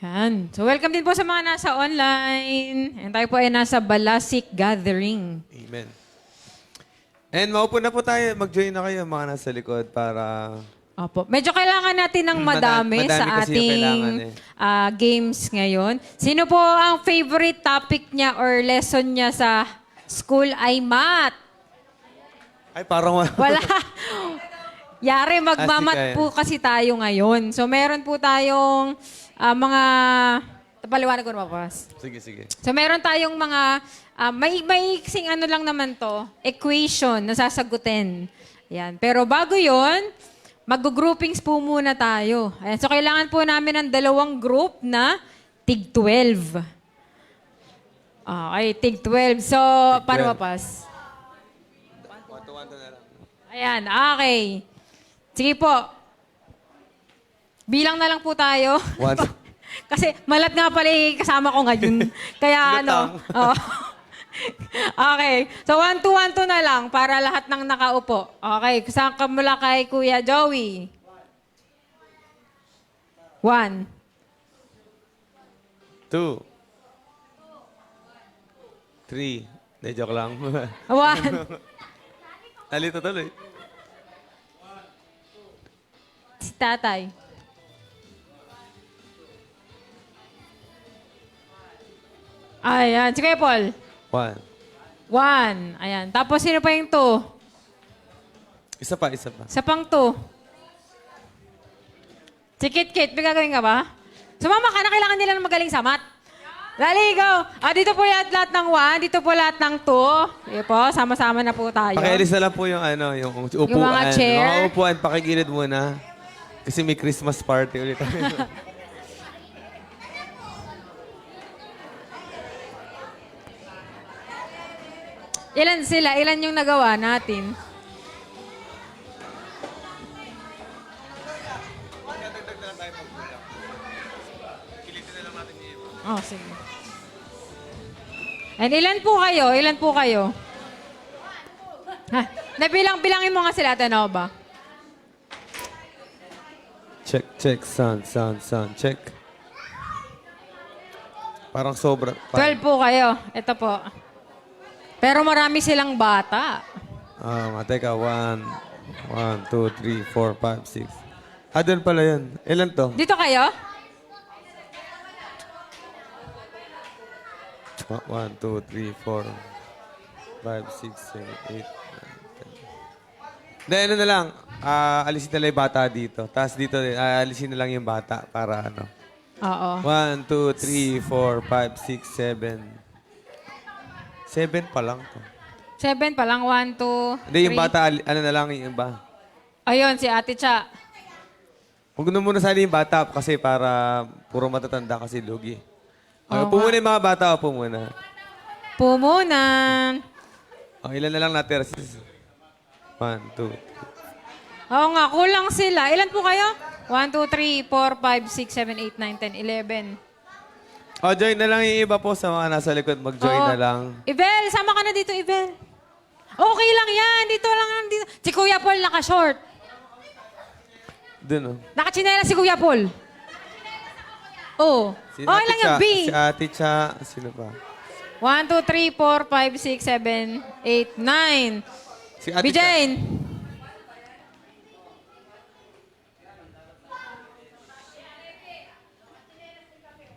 Yan. So, welcome din po sa mga nasa online. And tayo po ay nasa Balasik Gathering. Amen. And maupo na po tayo. Mag-join na kayo mga nasa likod para... Opo. Medyo kailangan natin ng madami Madami sa kasi yung kailangan ating games ngayon. Sino po ang favorite topic niya or lesson niya sa school ay math? Ay, parang... Wala. Yari, magmamat Asik, po kasi tayo ngayon. So, meron po tayong mga... Paliwanag ko na mapas. Sige, sige. So, meron tayong mga... may iksing ano lang naman to, equation na sasagutin. Yan. Pero bago yon, mag-groupings po muna tayo. Ayan. So, kailangan po namin ng dalawang group na tig 12. Okay, tig 12. So, paano 12. mapas? One to na lang. Ayan, okay. Sige po. Bilang na lang po tayo. One. Kasi malat nga pala yung kasama ko ngayon. Kaya ano. Oh. Okay. So, 1 to na lang para lahat ng nakaupo. Okay. Saan ka mula kay Kuya Joey? 1. 2. 3. Hindi, joke lang. 1. Alito tuloy. Si tatay. Ayan. Si Kuya Paul. 1. 1. Ayan. Tapos sino pa yung 2? Isa pa, isa pa. Sa pang 2. Si Kit, may gagawin ka ba? Sumama ka na, kailangan nila ng magaling sa math. Dali, go! Dito po lahat ng 1, dito po lahat ng 2. Sige po, sama-sama na po tayo. Pakialis na lang po yung ano, yung upuan. Yung mga chair. Mga upuan, pakigilid muna. Kasi may Christmas party ulit. Ilan sila? Ilan yung nagawa natin? Oh, sige. And ilan po kayo? Ilan po kayo? Ha? Bilangin mo nga sila, Tanova. Check, check, sound, check. Parang sobra. 12 po kayo. Ito po. Pero marami silang bata. Teka, 1, 2, 3, 4, 5, 6. Doon pala yun. Ilan to? Dito kayo? 1, 2, 3, 4, 5, 6, 7, 8, 9, 10. Hindi, ano na lang. Alisin na lang yung bata dito. Tapos dito, alisin na lang yung bata para ano. Oo. 1, 2, 3, 4, 5, 6, 7. 7 pa lang to. 7 pa lang. 1, 2, Hindi, yung bata, ano na lang yung iba. Ayun, si Ate Cha. Huwag na muna sana yung bata kasi para puro matatanda kasi lugi. Oo Upo nga. muna yung mga bata, upo muna. Pumunan. Ilan na lang natira? 1, 2. Oo nga, kulang sila. Ilan po kayo? 1, 2, 3, 4, 5, 6, 7, 8, 9, 10, 11. Join na lang yung iba po sa mga nasa likod. Mag-join Oo. na lang. Ibel, sama ka na dito, Ibel. Okay lang yan. Dito lang. Dito. Si Kuya Paul naka-short. Doon, oh. Naka-chinela si Kuya Paul. Oo. Si Okay lang yung B. Si Ate Cha. Sino pa? 1, 2, 3, 4, 5, 6, 7, 8, 9. Si Ate Cha. Bijain.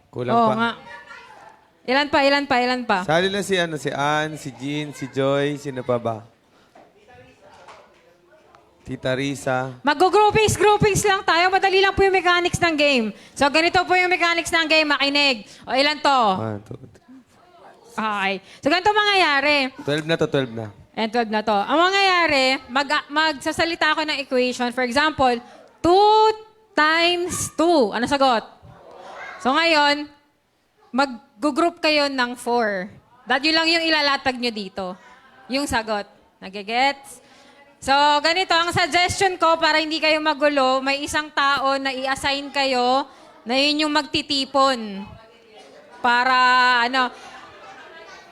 Kulang Oo pa. nga. Ilan pa? Sali na si Ann, si Jean, si Joy. Sino pa ba? Tita Risa. Mag-groupings lang tayo. Madali lang po yung mechanics ng game. So, ganito po yung mechanics ng game. Makinig. O, ilan to? 1, 2, 3. Okay. So, ganito mangyayari. 12 na to, 12 na. And 12 na to. Ang mangyayari, magsasalita ako ng equation. For example, 2 times 2. Ano sagot? So, ngayon, mag-group kayo ng 4. Yun lang yung ilalatag nyo dito. Yung sagot. Nagigets? So, ganito, ang suggestion ko para hindi kayo magulo, may isang tao na i-assign kayo na yun yung magtitipon. Para, ano.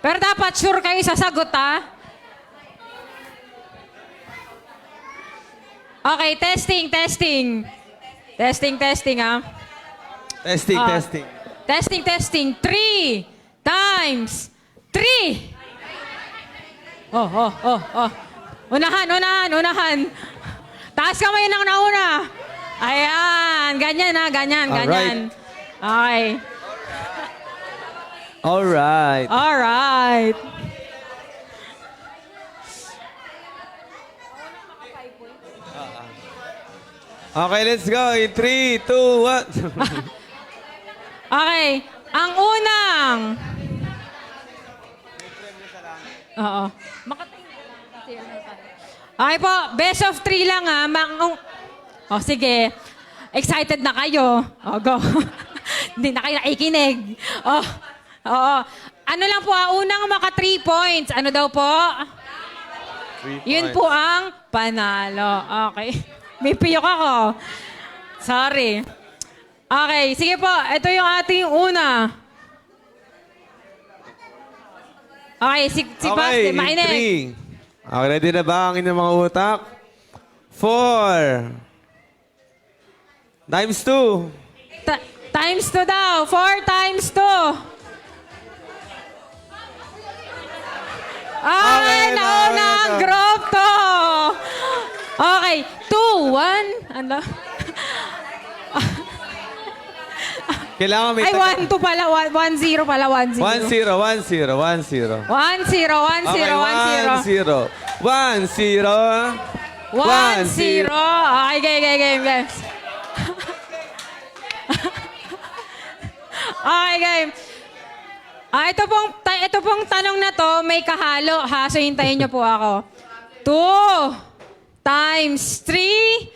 Pero dapat sure kayo sa sagot, ha? Okay, testing, ha? Testing, testing. Testing, testing. 3 times 3. Oh. Unahan. Taas kamay lang nauna. Ayan. Ganyan ha, ganyan. Okay. Alright. Alright. Okay, let's go. In 3, 2, 1. Okay. Ang unang. Oo. Okay po. Best of 3 lang ha. Oh, sige. Excited na kayo. Oh, go. Hindi na kayo nakikinig. Oh, oo. Ano lang po unang maka 3 points. Ano daw po? 3 Yun po ang panalo. Okay. May piyok ako. Sorry. Okay, sige po. Ito yung ating una. Okay, si Paste, in mainig. 3. Okay, ready na ba ang inyong mga utak? 4 times 2. Times 2 daw. 4 times 2. Ay, Okay, nauna ang na. group to. Okay, 2, 1. Ano? Kailangan may Ay, 1, 2 pala. 1, 0 pala. 1, 0. 1-0. 1, 0, 1, 0. 1-0. Okay, 1-0. 1, 0. Okay, game. Okay, game. Ito pong tanong na to, may kahalo ha. So, hintayin niyo po ako. 2 times 3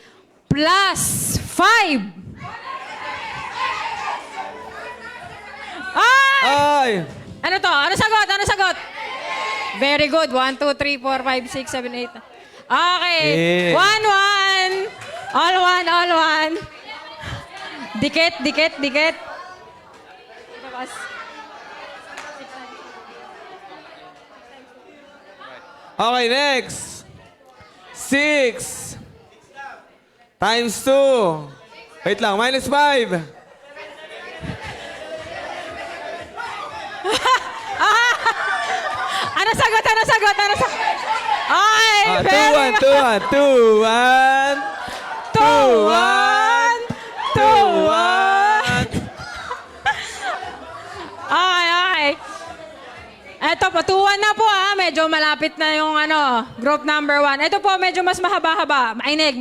plus 5. Ay! Ay! Ano to? Ano sagot? Very good. 1, 2, 3, 4, 5, 6, 7, 8. Okay. Eh. 1, 1. All one. Dikit. Okay, next. 6 times 2. Wait lang, minus 5. Ano sagot? Ay, very 2-1. 2-1. Okay. Ito po, 2-1 na po ha. Medyo malapit na yung group number 1. Ito po, medyo mas mahaba-haba. Mainig.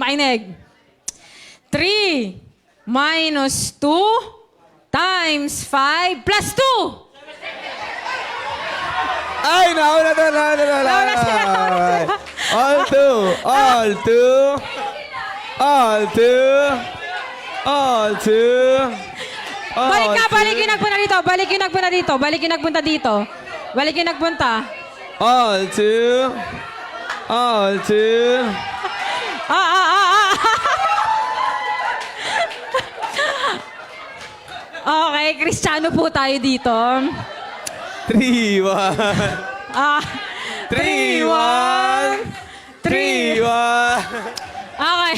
3 minus 2 times 5 plus 2. Ay, nauna. Nauna sila. All two. Balikin nagpunta dito. All two. Okay, Kristiyano po tayo dito. 3-1. 3-1. 3-1. Okay.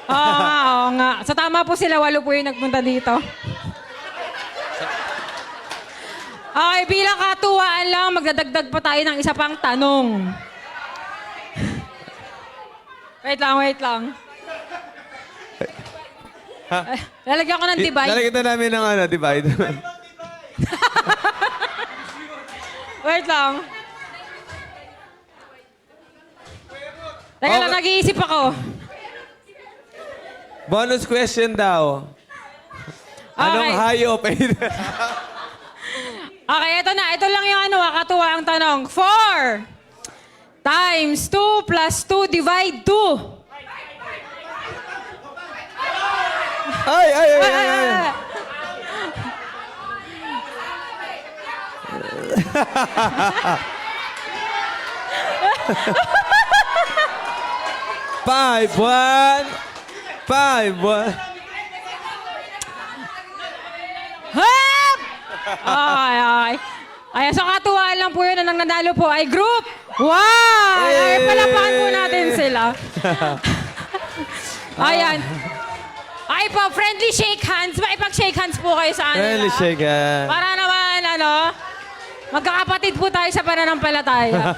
Oo nga. So tama po sila, 8 po yung nagpunta dito. Okay, bilang katuwaan lang, magdadagdag pa tayo ng isa pang tanong. Wait lang. Lalagyan ko ng divide. Lalagyan na namin ng divide. Wait lang. Teka lang, nag-iisip ako. Bonus question daw. Anong hayop? Okay, ito na. Ito lang yung katuwa ang tanong. 4 times 2 plus 2 divide 2. Ay. Five, one. Hop! Ay. Ay, so katuwaan lang po yun na nang nanalo po ay group 1. Ay, palapakan po natin sila. Ayan. Okay po, friendly shake hands. Makipag-shake hands po kayo sa kanila. Friendly shake hands. Para naman, magkakapatid po tayo sa pananampalataya.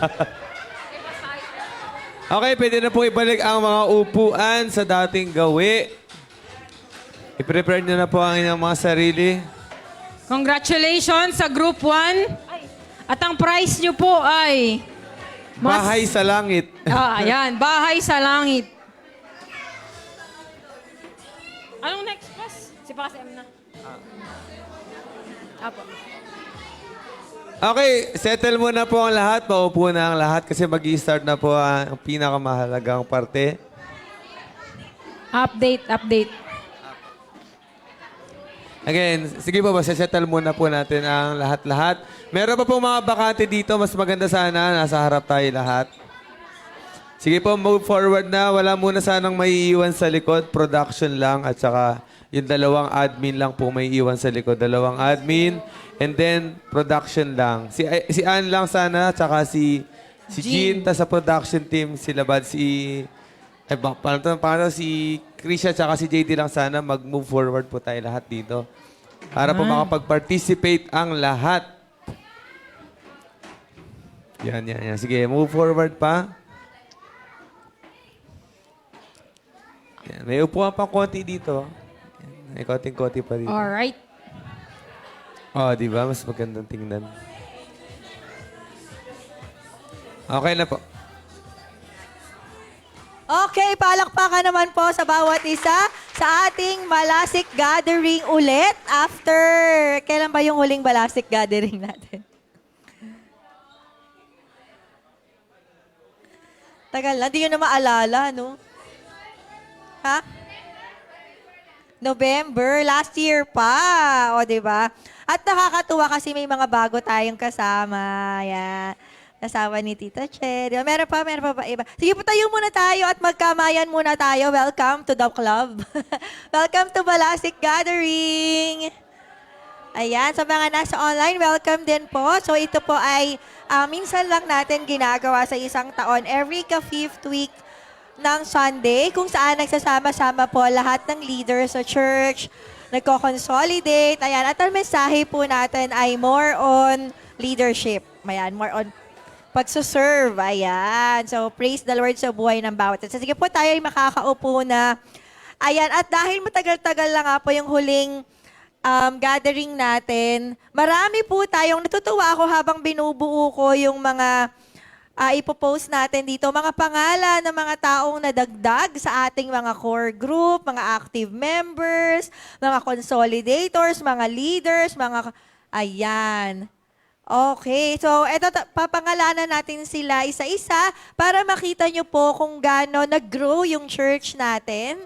Okay, pwede na po ibalik ang mga upuan sa dating gawi. I-prepare nyo na po ang inyong mga sarili. Congratulations sa Group 1. At ang prize nyo po ay... Bahay sa langit. Ayan. Bahay sa langit. Anong next boss? Si Pakas M na. Apo. Okay, settle muna po ang lahat. Paupo na ang lahat kasi mag-i-start na po ang pinakamahalagang parte. Update. Again, sige po ba, settle muna po natin ang lahat-lahat. Meron pa po mga bakante dito. Mas maganda sana, nasa harap tayo lahat. Sige po, move forward na. Wala muna sanang may iwan sa likod. Production lang at saka yung dalawang admin lang po may iwan sa likod. Dalawang admin and then production lang. Si Ann lang sana at saka si Jean. Tas sa production team, sila Bad, si Krisha at saka si JD lang sana. Mag-move forward po tayo lahat dito. Para po makapag-participate ang lahat. Yan. Sige, move forward pa. Yan. May upuan pa konti dito. Yan. May konting-konti pa dito. Alright. Oh, di ba? Mas magandang tingnan. Okay na po. Okay, palakpakan naman po sa bawat isa sa ating Malasik Gathering ulit after... Kailan ba yung huling Malasik Gathering natin? Tagal na, di nyo na maalala, no? Ha? November, last year pa. O, di ba? At nakakatuwa kasi may mga bago tayong kasama. Yan. Kasama ni Tita Che. Di ba? Meron pa ba iba? Sige po, tayo muna tayo at magkamayan muna tayo. Welcome to the club. Welcome to Balasik Gathering. Ayan, sa mga nasa online, welcome din po. So ito po ay minsan lang natin ginagawa sa isang taon. Every ka-5th week ng Sunday, kung saan nagsasama-sama po lahat ng leaders sa church, nagko-consolidate. Ayan, at ang mensahe po natin ay more on leadership. Ayan, more on pagsuserve. Ayan. So, praise the Lord sa buhay ng bawat isa. Sige po, tayo ay makakaupo na. Ayan. At dahil matagal-tagal lang nga po yung huling gathering natin, marami po tayong natutuwa ako habang binubuo ko yung mga ipopost natin dito. Mga pangalan ng mga taong nadagdag sa ating mga core group, mga active members, mga consolidators, mga leaders, mga... Ayan. Okay, so eto papangalanan natin sila isa-isa para makita nyo po kung gaano nag-grow yung church natin.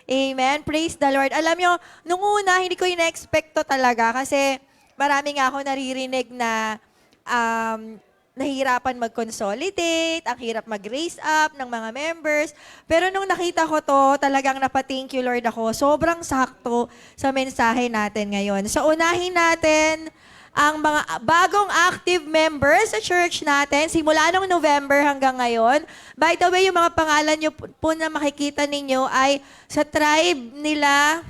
Amen. Praise the Lord. Alam nyo, nung una, hindi ko in-expect to talaga kasi marami nga ako naririnig na nahihirapan mag-consolidate, ang hirap mag-raise up ng mga members. Pero nung nakita ko to, talagang napa-thank you Lord ako. Sobrang sakto sa mensahe natin ngayon. So unahin natin ang mga bagong active members sa church natin, simula nung November hanggang ngayon. By the way, yung mga pangalan nyo po na makikita ninyo ay sa tribe nila,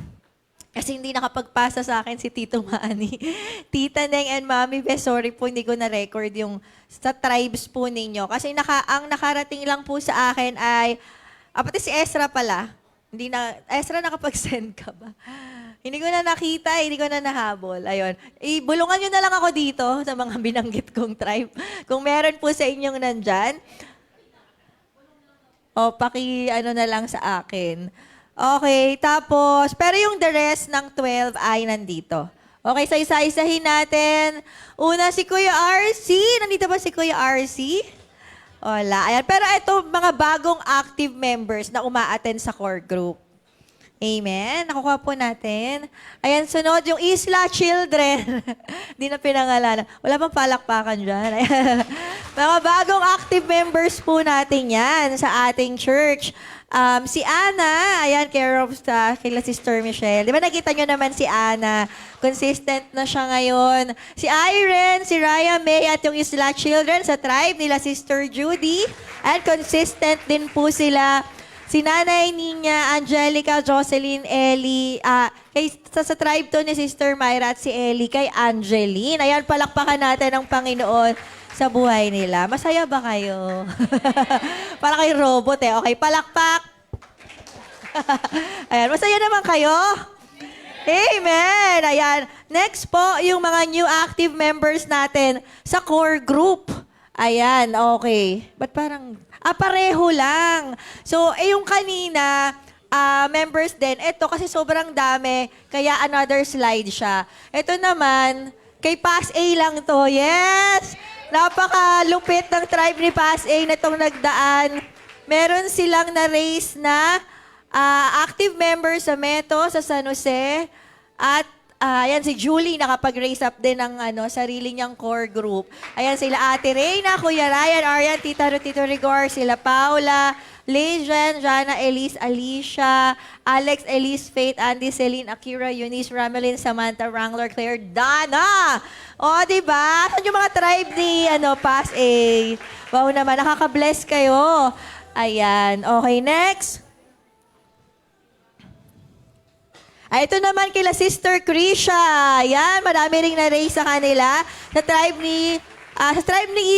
kasi hindi nakapagpasa sa akin si Tito Manny. Tita Neng and Mami Bes, sorry po, hindi ko na-record yung sa tribes po ninyo. Kasi ang nakarating lang po sa akin ay, pati si Ezra pala. Ezra, nakapag-send ka ba? Hindi ko na nakita, hindi ko na nahabol. Ayun. Bulungan nyo na lang ako dito sa mga binanggit kong tribe. Kung meron po sa inyong nandyan, ano na lang sa akin. Okay, tapos, pero yung the rest ng 12 ay nandito. Okay, so isa-isahin natin. Una, si Kuya RC. Nandito ba si Kuya RC? Wala. Ayan. Pero ito, mga bagong active members na uma-attend sa core group. Amen. Nakukuha po natin. Ayan, sunod yung Isla Children. Hindi na pinangalanan. Wala bang palakpakan dyan? Ayan. Mga bagong active members po natin yan sa ating church. Si Ana, ayan, care of kila Sister Michelle. Di ba nakita nyo naman si Ana? Consistent na siya ngayon. Si Irene, si Raya May, at yung Isla Children sa tribe nila Sister Judy. And consistent din po sila si Nanay Ninya, Angelica, Jocelyn, Ellie, sa tribe to ni Sister Myra at si Ellie kay Angeline. Ayan, palakpakan natin ang Panginoon sa buhay nila. Masaya ba kayo? Para kay robot eh. Okay, palakpak. Ayan, masaya naman kayo? Amen! Ayan. Next po, yung mga new active members natin sa core group. Ayan, okay. Ba't parang... pareho lang. So, yung kanina, members din. Ito, kasi sobrang dami, kaya another slide siya. Ito naman, kay Pass A lang to. Yes! Napakalupit ng tribe ni Pass A na itong nagdaan. Meron silang na-raise na active members sa Meto, sa San Jose, at ayan, si Julie nakapag-raise up din ng sarili niyang core group. Ayan, sila Ate Reyna, Kuya Ryan, Arian, Tita Ruth, Tito Rigor, sila Paula, Legion, Jana, Elise, Alicia, Alex, Elise, Faith, Andy, Celine, Akira, Eunice, Ramelin, Samantha, Wrangler, Claire, Dana. O, diba? Saan yung mga tribe ni Pass A? Wow naman, nakaka-bless kayo. Ayan. Okay, next. Ito naman kila Sister Krisha. Yan, marami ring na-raise sa kanila. Sa tribe ni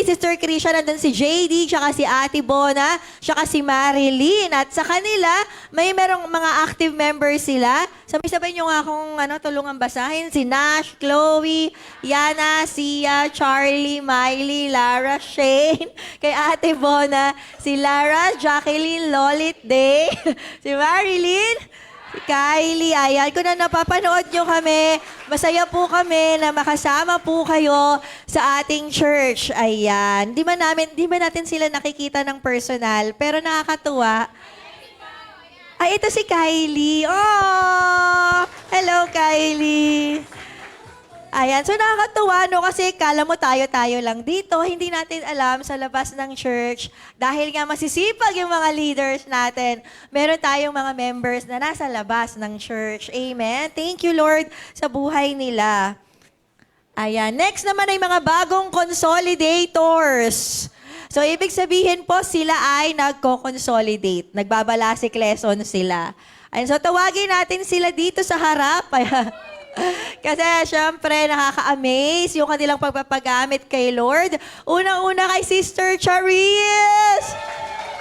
Sister Krisha, nandun si JD, tsaka si Ate Bona, tsaka si Marilyn. At sa kanila, merong mga active members sila. Sabay-sabay nyo nga akong tulungan basahin. Si Nash, Chloe, Yana, Sia, Charlie, Miley, Lara, Shane, kay Ate Bona, si Lara, Jacqueline, Lolit, Day, si Marilyn, Kylie, ayan. Kung napapanood nyo kami, masaya po kami na makasama po kayo sa ating church. Ayan. Di ba natin sila nakikita ng personal, pero nakakatuwa. Ay, ito si Kylie. Oh! Hello, Kylie. Ayan, so nakakatuwa, no? Kasi kala mo tayo-tayo lang dito. Hindi natin alam sa labas ng church. Dahil nga masisipag yung mga leaders natin, meron tayong mga members na nasa labas ng church. Amen? Thank you, Lord, sa buhay nila. Ayan, next naman ay mga bagong consolidators. So, ibig sabihin po, sila ay nagko-consolidate. Nagbabalasik lesson sila. Ayan, so tawagin natin sila dito sa harap. Kasi syempre nakaka-amaze yung kanilang pagpapagamit kay Lord. Unang-una kay Sister Charis.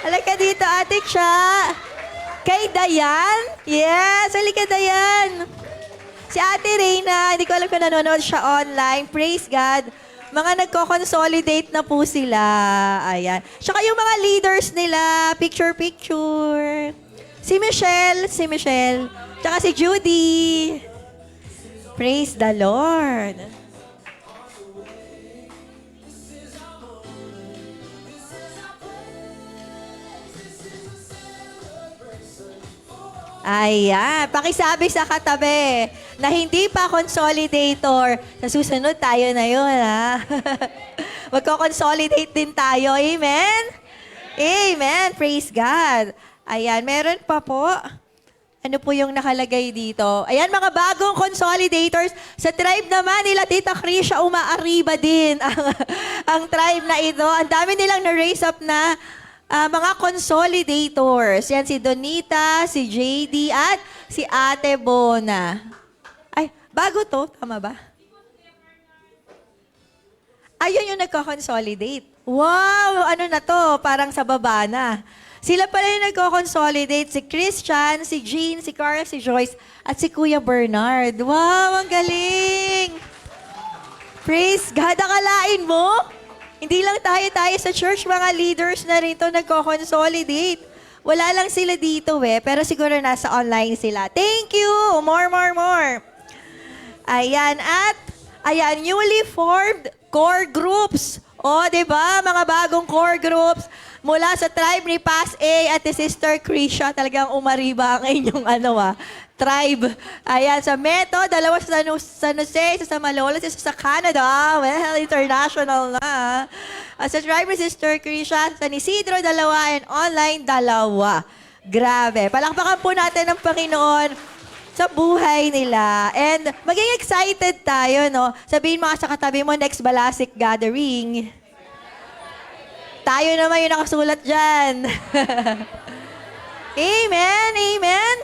Halika dito, Ate Cha. Kay Dayan. Yes, halika Dayan. Si Ate Reyna, hindi ko alam kung nanonood siya online. Praise God. Mga nagko-consolidate na po sila. Ayan. Tsaka yung mga leaders nila, picture-picture. Si Michelle. Tsaka si Judy. Praise the Lord. Ayan, pakisabi sa katabi na hindi pa consolidator. Sa susunod tayo na yun, ha? Magko-consolidate din tayo. Amen? Amen. Praise God. Ayan, meron pa po. Ano po yung nakalagay dito? Ayan, mga bagong consolidators. Sa tribe naman nila, Tita Krisha, umaariba din ang tribe na ito. Ang dami nilang na-raise up na mga consolidators. Yan, si Donita, si JD, at si Ate Bona. Ay, bago to. Tama ba? Ayun yung nagko-consolidate. Wow! Ano na to? Parang sa baba na. Sila pala yung nagko-consolidate, si Christian, si Jean, si Carl, si Joyce, at si Kuya Bernard. Wow, ang galing! Praise God, akalain mo? Hindi lang tayo sa church, mga leaders na rito nagko-consolidate. Wala lang sila dito pero siguro nasa online sila. Thank you! More. Ayan, at ayan, newly formed core groups. O, diba? Mga bagong core groups. Mula sa tribe ni Pass A at ni Sister Krisha, talagang umariba ang inyong tribe. Ayan, sa Meto, dalawa sa San Jose, isa sa Malolos, isa sa Canada. Well, international na. At sa tribe ni Sister Krisha, San Isidro, dalawa, and online, dalawa. Grabe. Palakpakan po natin ang Panginoon sa buhay nila. And maging excited tayo, no? Sabihin mo sa katabi mo, next Balasik Gathering. Tayo naman yung nakasulat dyan. Amen! Amen!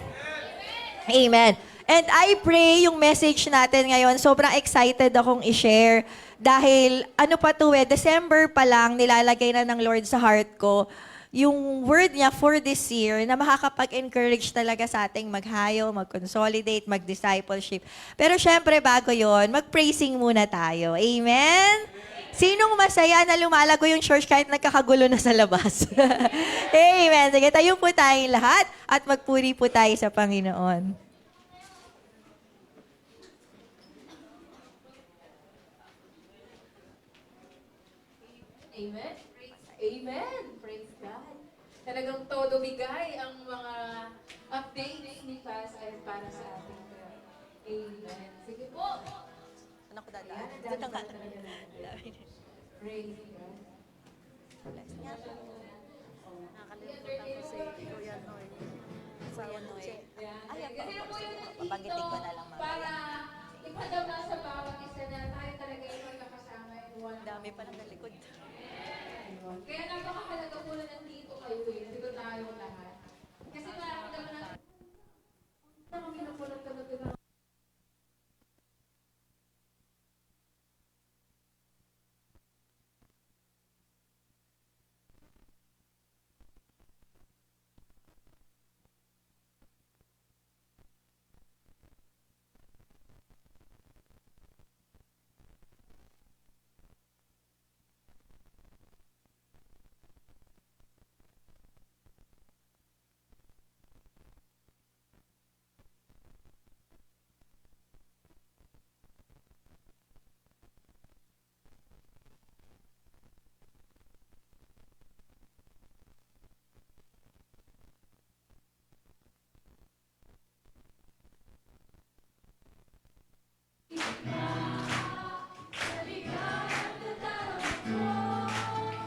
Amen. And I pray yung message natin ngayon, sobrang excited akong i-share. Dahil ano pa to December pa lang, nilalagay na ng Lord sa heart ko yung word niya for this year na makakapag-encourage talaga sa ating maghayo, mag-consolidate, mag-discipleship. Pero syempre bago yon, mag-praising muna tayo. Amen? Sinong masaya na lumalago yung church kahit nagkakagulo na sa labas? Amen. Sige, tayo po tayong lahat at magpuri po tayo sa Panginoon. Amen. Amen. Praise God. Talagang todo bigay ang mga updates ni Class ay para sa atin. Amen. Sige po. Ano ko dadaan? Dito ka. Praise God. Babanggitin ko na lang Para ipadama sa bawat isa na tayo talaga ay magkakasama in one. Dami pa ng nalikod. Kaya napakahalaga po na nandito kayo eh. Dito tayo lahat. Kasi mararamdaman natin, kami na po nagkalaga.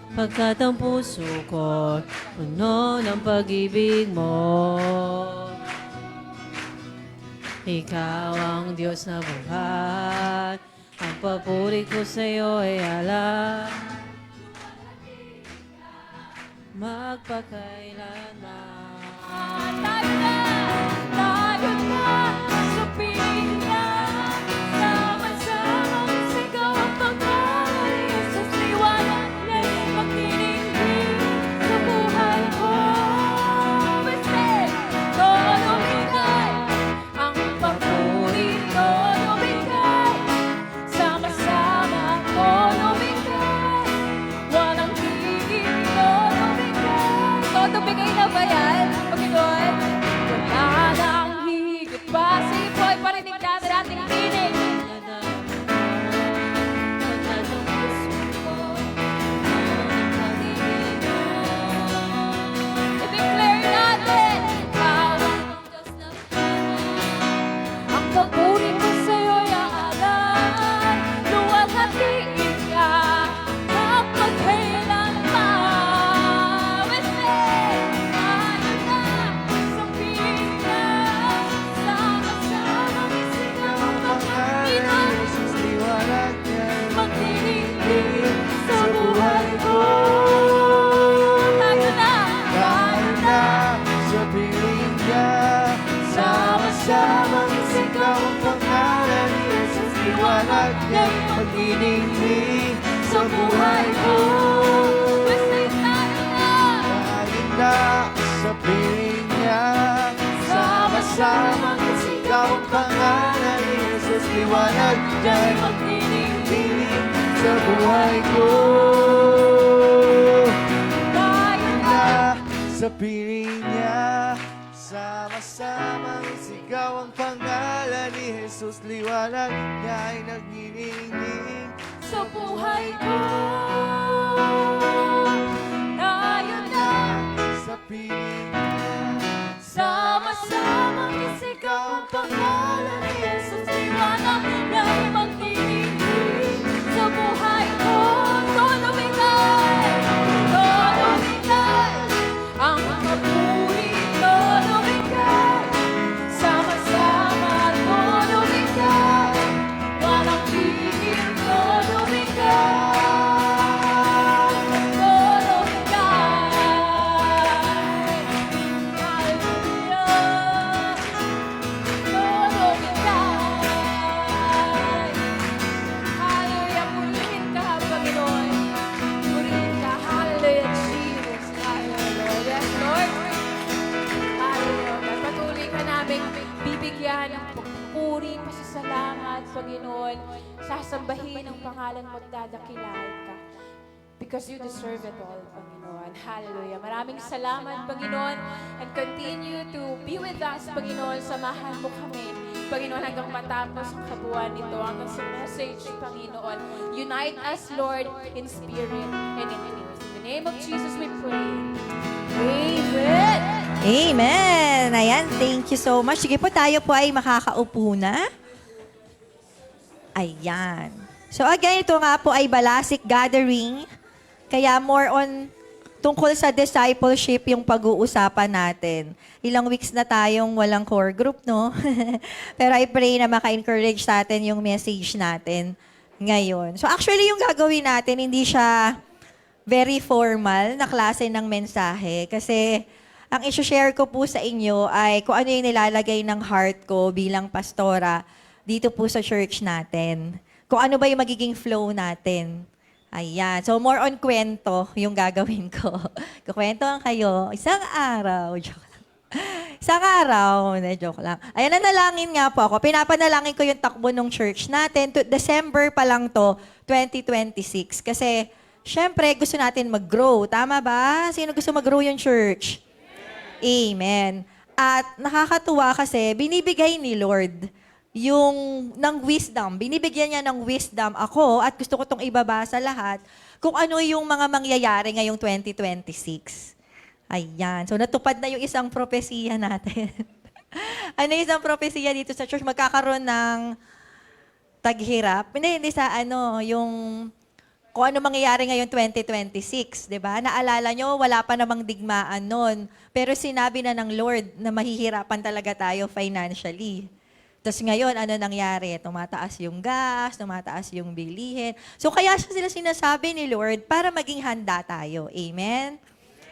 Pagkat ang puso ko puno ng pag-ibig mo. Ikaw ang Diyos na buhay, ang papuri ko sa iyo ay alam. Magpakailanman. Tayo na sa pinya, sama-samang sigaw ang pangalan ni Jesus, liwanag na magniningning sa buhay ko. Basta, todo bigay, ang papuri, todo bigay, sama-sama, todo bigay, walang tigil, todo bigay. Todo bigay na ba yan, Panginoon? Wala nang higit pa. Sige po, iparinig natin ating tinig. I-declare natin, ikaw ang Diyos na ang papuri ko sa'yo'y aangan. Luwalhatiin ka at magkailanman. We say, tayo na sa pinya, sama-samang isigaw ang Panginoon. Magniningning sa buhay ko. Tayo na sa piling ka, sama-samang isigaw ang pangalan ni Jesus, liwanag niya'y magniningning sa buhay ko. We say, tayo na Tayo na sa piling niya, sama-samang isigaw ang pangalan ni Jesus, liwanag niya'y magniningning sa buhay ko. tayo na Sa piling niya, sama-samang isigaw ang pangalan ni Jesus, liwanag niya ay nagniningning. sa buhay ko. Tayo na Sa piling niya, sama-samang isigaw ang pangalan ni Jesus, liwanag na magniningning sa buhay ko. Todo bigay, ang papuri, todo bigay, sama-sama, todo bigay, walang tigil, todo bigay. Panginoon, sasambahin ang pangalan mo at dadakilain ka. Because you deserve it all, Panginoon. Hallelujah. Maraming salamat, Panginoon. And continue to be with us, Panginoon. Samahan mo kami, Panginoon, hanggang matapos ang kabuuan nito. Hanggang sa message, Panginoon. Unite us, Lord, in spirit and in truth. In the name of Jesus we pray. Amen. Amen! Ayan, thank you so much. Sige po, tayo po ay makakaupo na. Ayan. So again, ito nga po ay Balasik Gathering. Kaya more on tungkol sa discipleship yung pag-uusapan natin. Ilang weeks na tayong walang core group, no? Pero I pray na maka-encourage sa atin yung message natin ngayon. So actually, yung gagawin natin, hindi siya very formal na klase ng mensahe. Kasi ang isi-share ko po sa inyo ay kung ano yung nilalagay ng heart ko bilang pastora dito po sa church natin. Kung ano ba yung magiging flow natin. Ayan. So, more on kwento yung gagawin ko. Kukwentuhan kayo. Isang araw. Joke lang. Isang araw. Joke lang. Ayan, nanalangin nga po ako. Pinapanalangin ko yung takbo ng church natin. December pa lang to, 2026. Kasi, syempre, gusto natin mag-grow. Tama ba? Sino gusto mag-grow yung church? Amen. At nakakatuwa kasi, binibigay ni Lord yung ng wisdom. Binibigyan niya ng wisdom ako at gusto ko itong ibaba sa lahat kung ano yung mga mangyayari ngayong 2026. Ayan. So, natupad na yung isang propesiya natin. Ano yung isang propesiya dito sa church? Magkakaroon ng taghirap. Hindi sa yung kung ano mangyayari ngayong 2026, di ba? Naalala nyo, wala pa namang digmaan nun. Pero sinabi na ng Lord na mahihirapan talaga tayo financially. Tapos ngayon, ano nangyari? Tumataas yung gas, tumataas yung bilihin. So kaya sila sinasabi ni Lord para maging handa tayo. Amen?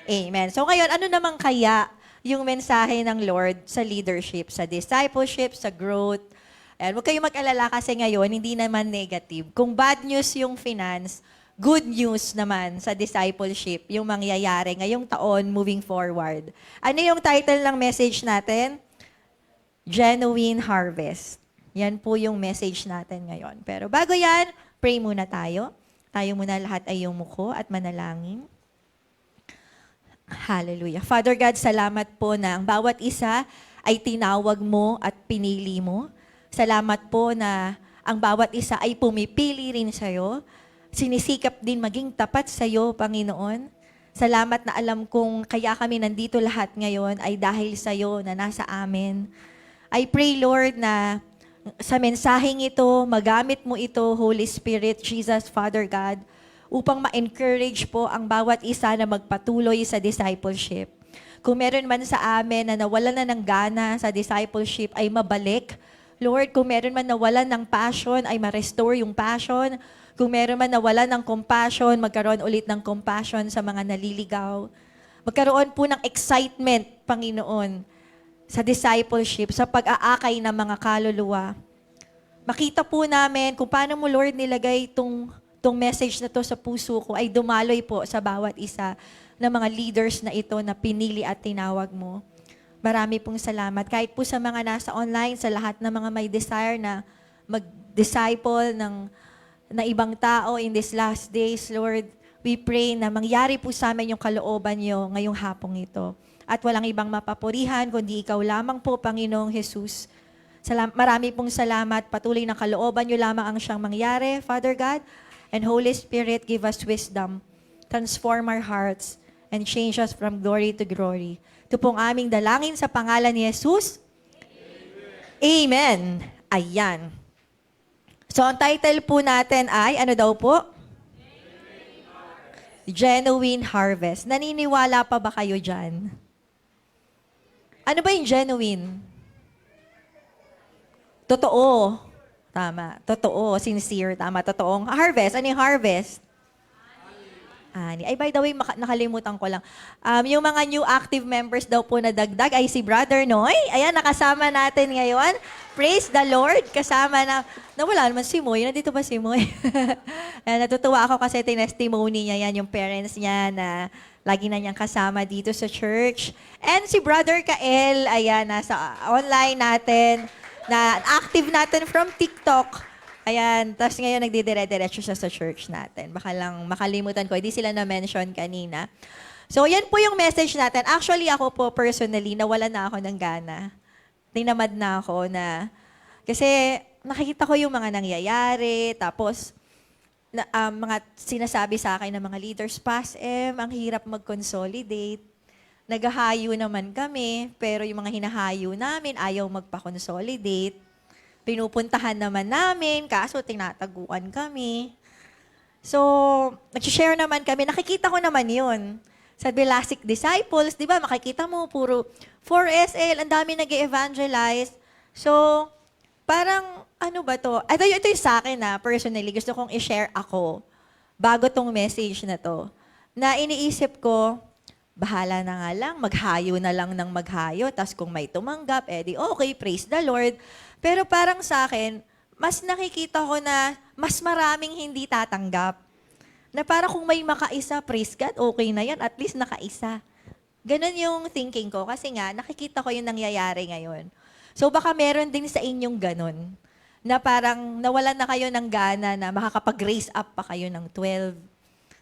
Amen. So ngayon, ano naman kaya yung mensahe ng Lord sa leadership, sa discipleship, sa growth? Ayan, huwag kayong mag-alala kasi ngayon, hindi naman negative. Kung bad news yung finance, good news naman sa discipleship, yung mangyayari ngayong taon moving forward. Ano yung title ng message natin? Genuine Harvest. Yan po yung message natin ngayon. Pero bago yan, pray muna tayo. Tayo muna lahat ay yumuko at manalangin. Hallelujah. Father God, salamat po na ang bawat isa ay tinawag mo at pinili mo. Salamat po na ang bawat isa ay pumipili rin sa'yo. Sinisikap din maging tapat sa'yo, Panginoon. Salamat na alam kong kaya kami nandito lahat ngayon ay dahil sa'yo na nasa amin. I pray, Lord, na sa mensaheng ito, magamit mo ito, Holy Spirit, Jesus, Father God, upang ma-encourage po ang bawat isa na magpatuloy sa discipleship. Kung meron man sa amin na nawalan na ng gana sa discipleship, ay mabalik. Lord, kung meron man nawalan ng passion, ay ma-restore yung passion. Kung meron man nawalan ng compassion, magkaroon ulit ng compassion sa mga naliligaw. Magkaroon po ng excitement, Panginoon, sa discipleship, sa pag-aakay ng mga kaluluwa. Makita po namin kung paano mo, Lord, nilagay itong message na to sa puso ko ay dumaloy po sa bawat isa ng mga leaders na ito na pinili at tinawag mo. Marami pong salamat. Kahit po sa mga nasa online, sa lahat ng mga may desire na mag-disciple na ibang tao in these last days, Lord, we pray na mangyari po sa amin yung kalooban niyo ngayong hapong ito. At walang ibang mapapurihan, kundi ikaw lamang po, Panginoong Jesus. Marami pong salamat. Patuloy na kalooban niyo lamang ang siyang mangyari, Father God. And Holy Spirit, give us wisdom. Transform our hearts and change us from glory to glory. Ito pong aming dalangin sa pangalan ni Jesus. Amen. Ayan. So, ang title po natin ay, ano daw po? Genuine Harvest. Naniniwala pa ba kayo dyan? Ano ba yung genuine? Totoo. Tama. Totoo. Sincere. Tama. Totoong harvest. Ano yung harvest? Ani. Ay, by the way, nakalimutan ko lang. Yung mga new active members daw po na dagdag ay si Brother Noy. Ayan, nakasama natin ngayon. Praise the Lord. Kasama na wala naman si Moy. Nandito ba si Moy? Ayan, natutuwa ako kasi tinestimony niya yan, yung parents niya na lagi na niyang kasama dito sa church. And si Brother Kael, ayan, nasa online natin. na active natin from TikTok. Ayan, tapos ngayon nagdidire-diretso siya sa church natin. Baka lang makalimutan ko, hindi sila na-mention kanina. So, yan po yung message natin. Actually, ako po personally, nawalan na ako ng gana. Tinamad na ako na, kasi nakikita ko yung mga nangyayari, tapos mga sinasabi sa akin ng mga leaders, ang hirap mag-consolidate. Naghahayo naman kami, pero yung mga hinahayo namin ayaw magpa-consolidate. Pinupuntahan naman namin, kaso tinataguan kami. So, nag-share naman kami. Nakikita ko naman yun. Sa Belastic Disciples, di ba, makikita mo, puro 4SL, ang dami nag-evangelize. So, parang, ano ba to? Ito yung sa akin personally, gusto kong i-share ako bago tong message na to. Na iniisip ko, bahala na nga lang, maghayo na lang ng maghayo, tas kung may tumanggap, edi okay, praise the Lord. Pero parang sa akin, mas nakikita ko na mas maraming hindi tatanggap. Na parang kung may makaisa, praise God, okay na yan, at least nakaisa. Ganon yung thinking ko, kasi nga, nakikita ko yung nangyayari ngayon. So baka meron din sa inyong ganon, na parang nawalan na kayo ng gana na makakapag-raise up pa kayo ng 12.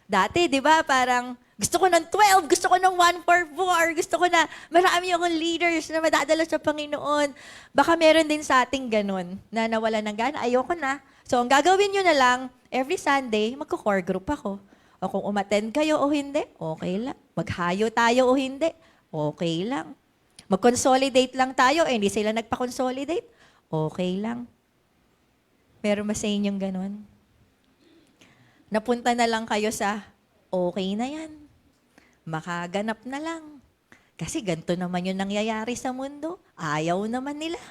Dati, di ba, parang gusto ko ng 12, gusto ko ng 144, gusto ko na marami akong leaders na madadala sa Panginoon. Baka meron din sa ating ganun na nawalan ng gana, ayoko na. So, ang gagawin nyo na lang, every Sunday, magko-core group ako. O kung umattend kayo o hindi, okay lang. Maghayo tayo o hindi, okay lang. Mag-consolidate lang tayo, hindi sila nagpa-consolidate, okay lang. Pero mas sa inyong ganun. Napunta na lang kayo sa okay na yan. Makaganap na lang. Kasi ganito naman yung nangyayari sa mundo. Ayaw naman nila.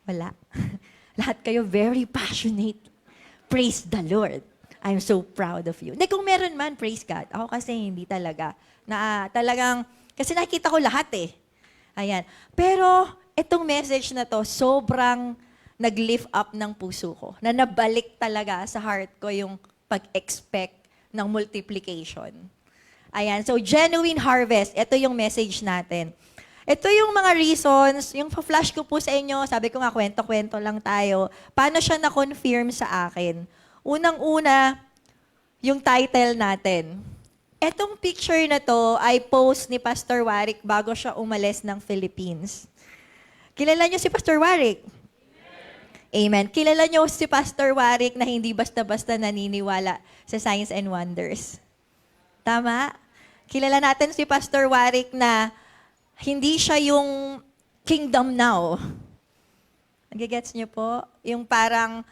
Wala. Lahat kayo very passionate. Praise the Lord. I'm so proud of you. Hindi, kung meron man, praise God. Ako kasi hindi talaga. Talagang, kasi nakikita ko lahat eh. Ayan. Pero, itong message na to, sobrang nag-lift up ng puso ko. Na nabalik talaga sa heart ko yung pag-expect ng multiplication. Ayan. So, genuine harvest. Ito yung message natin. Ito yung mga reasons, yung flash ko po sa inyo, sabi ko nga, kwento-kwento lang tayo. Paano siya na-confirm sa akin? Unang-una, yung title natin. Etong picture na to ay post ni Pastor Warwick bago siya umalis ng Philippines. Kilala niyo si Pastor Warwick? Amen. Kilala niyo si Pastor Warwick na hindi basta-basta naniniwala sa signs and wonders. Tama? Kilala natin si Pastor Warwick na hindi siya yung kingdom now. Nagigets niyo po? Yung parang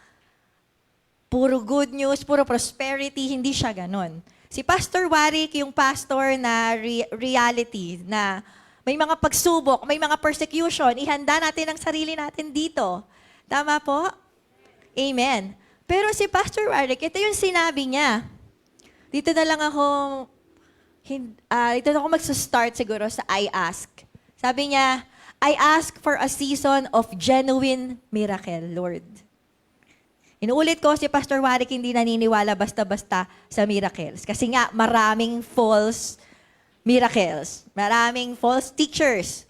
puro good news, puro prosperity, hindi siya ganon. Si Pastor Warwick, yung pastor na reality, na may mga pagsubok, may mga persecution, ihanda natin ang sarili natin dito. Tama po? Amen. Pero si Pastor Warwick, ito yung sinabi niya. Dito na lang ako, dito na ako magsa-start siguro sa I ask. Sabi niya, I ask for a season of genuine miracle, Lord. Inuulit ko, si Pastor Warwick hindi naniniwala basta-basta sa miracles. Kasi nga, maraming false miracles. Maraming false teachers.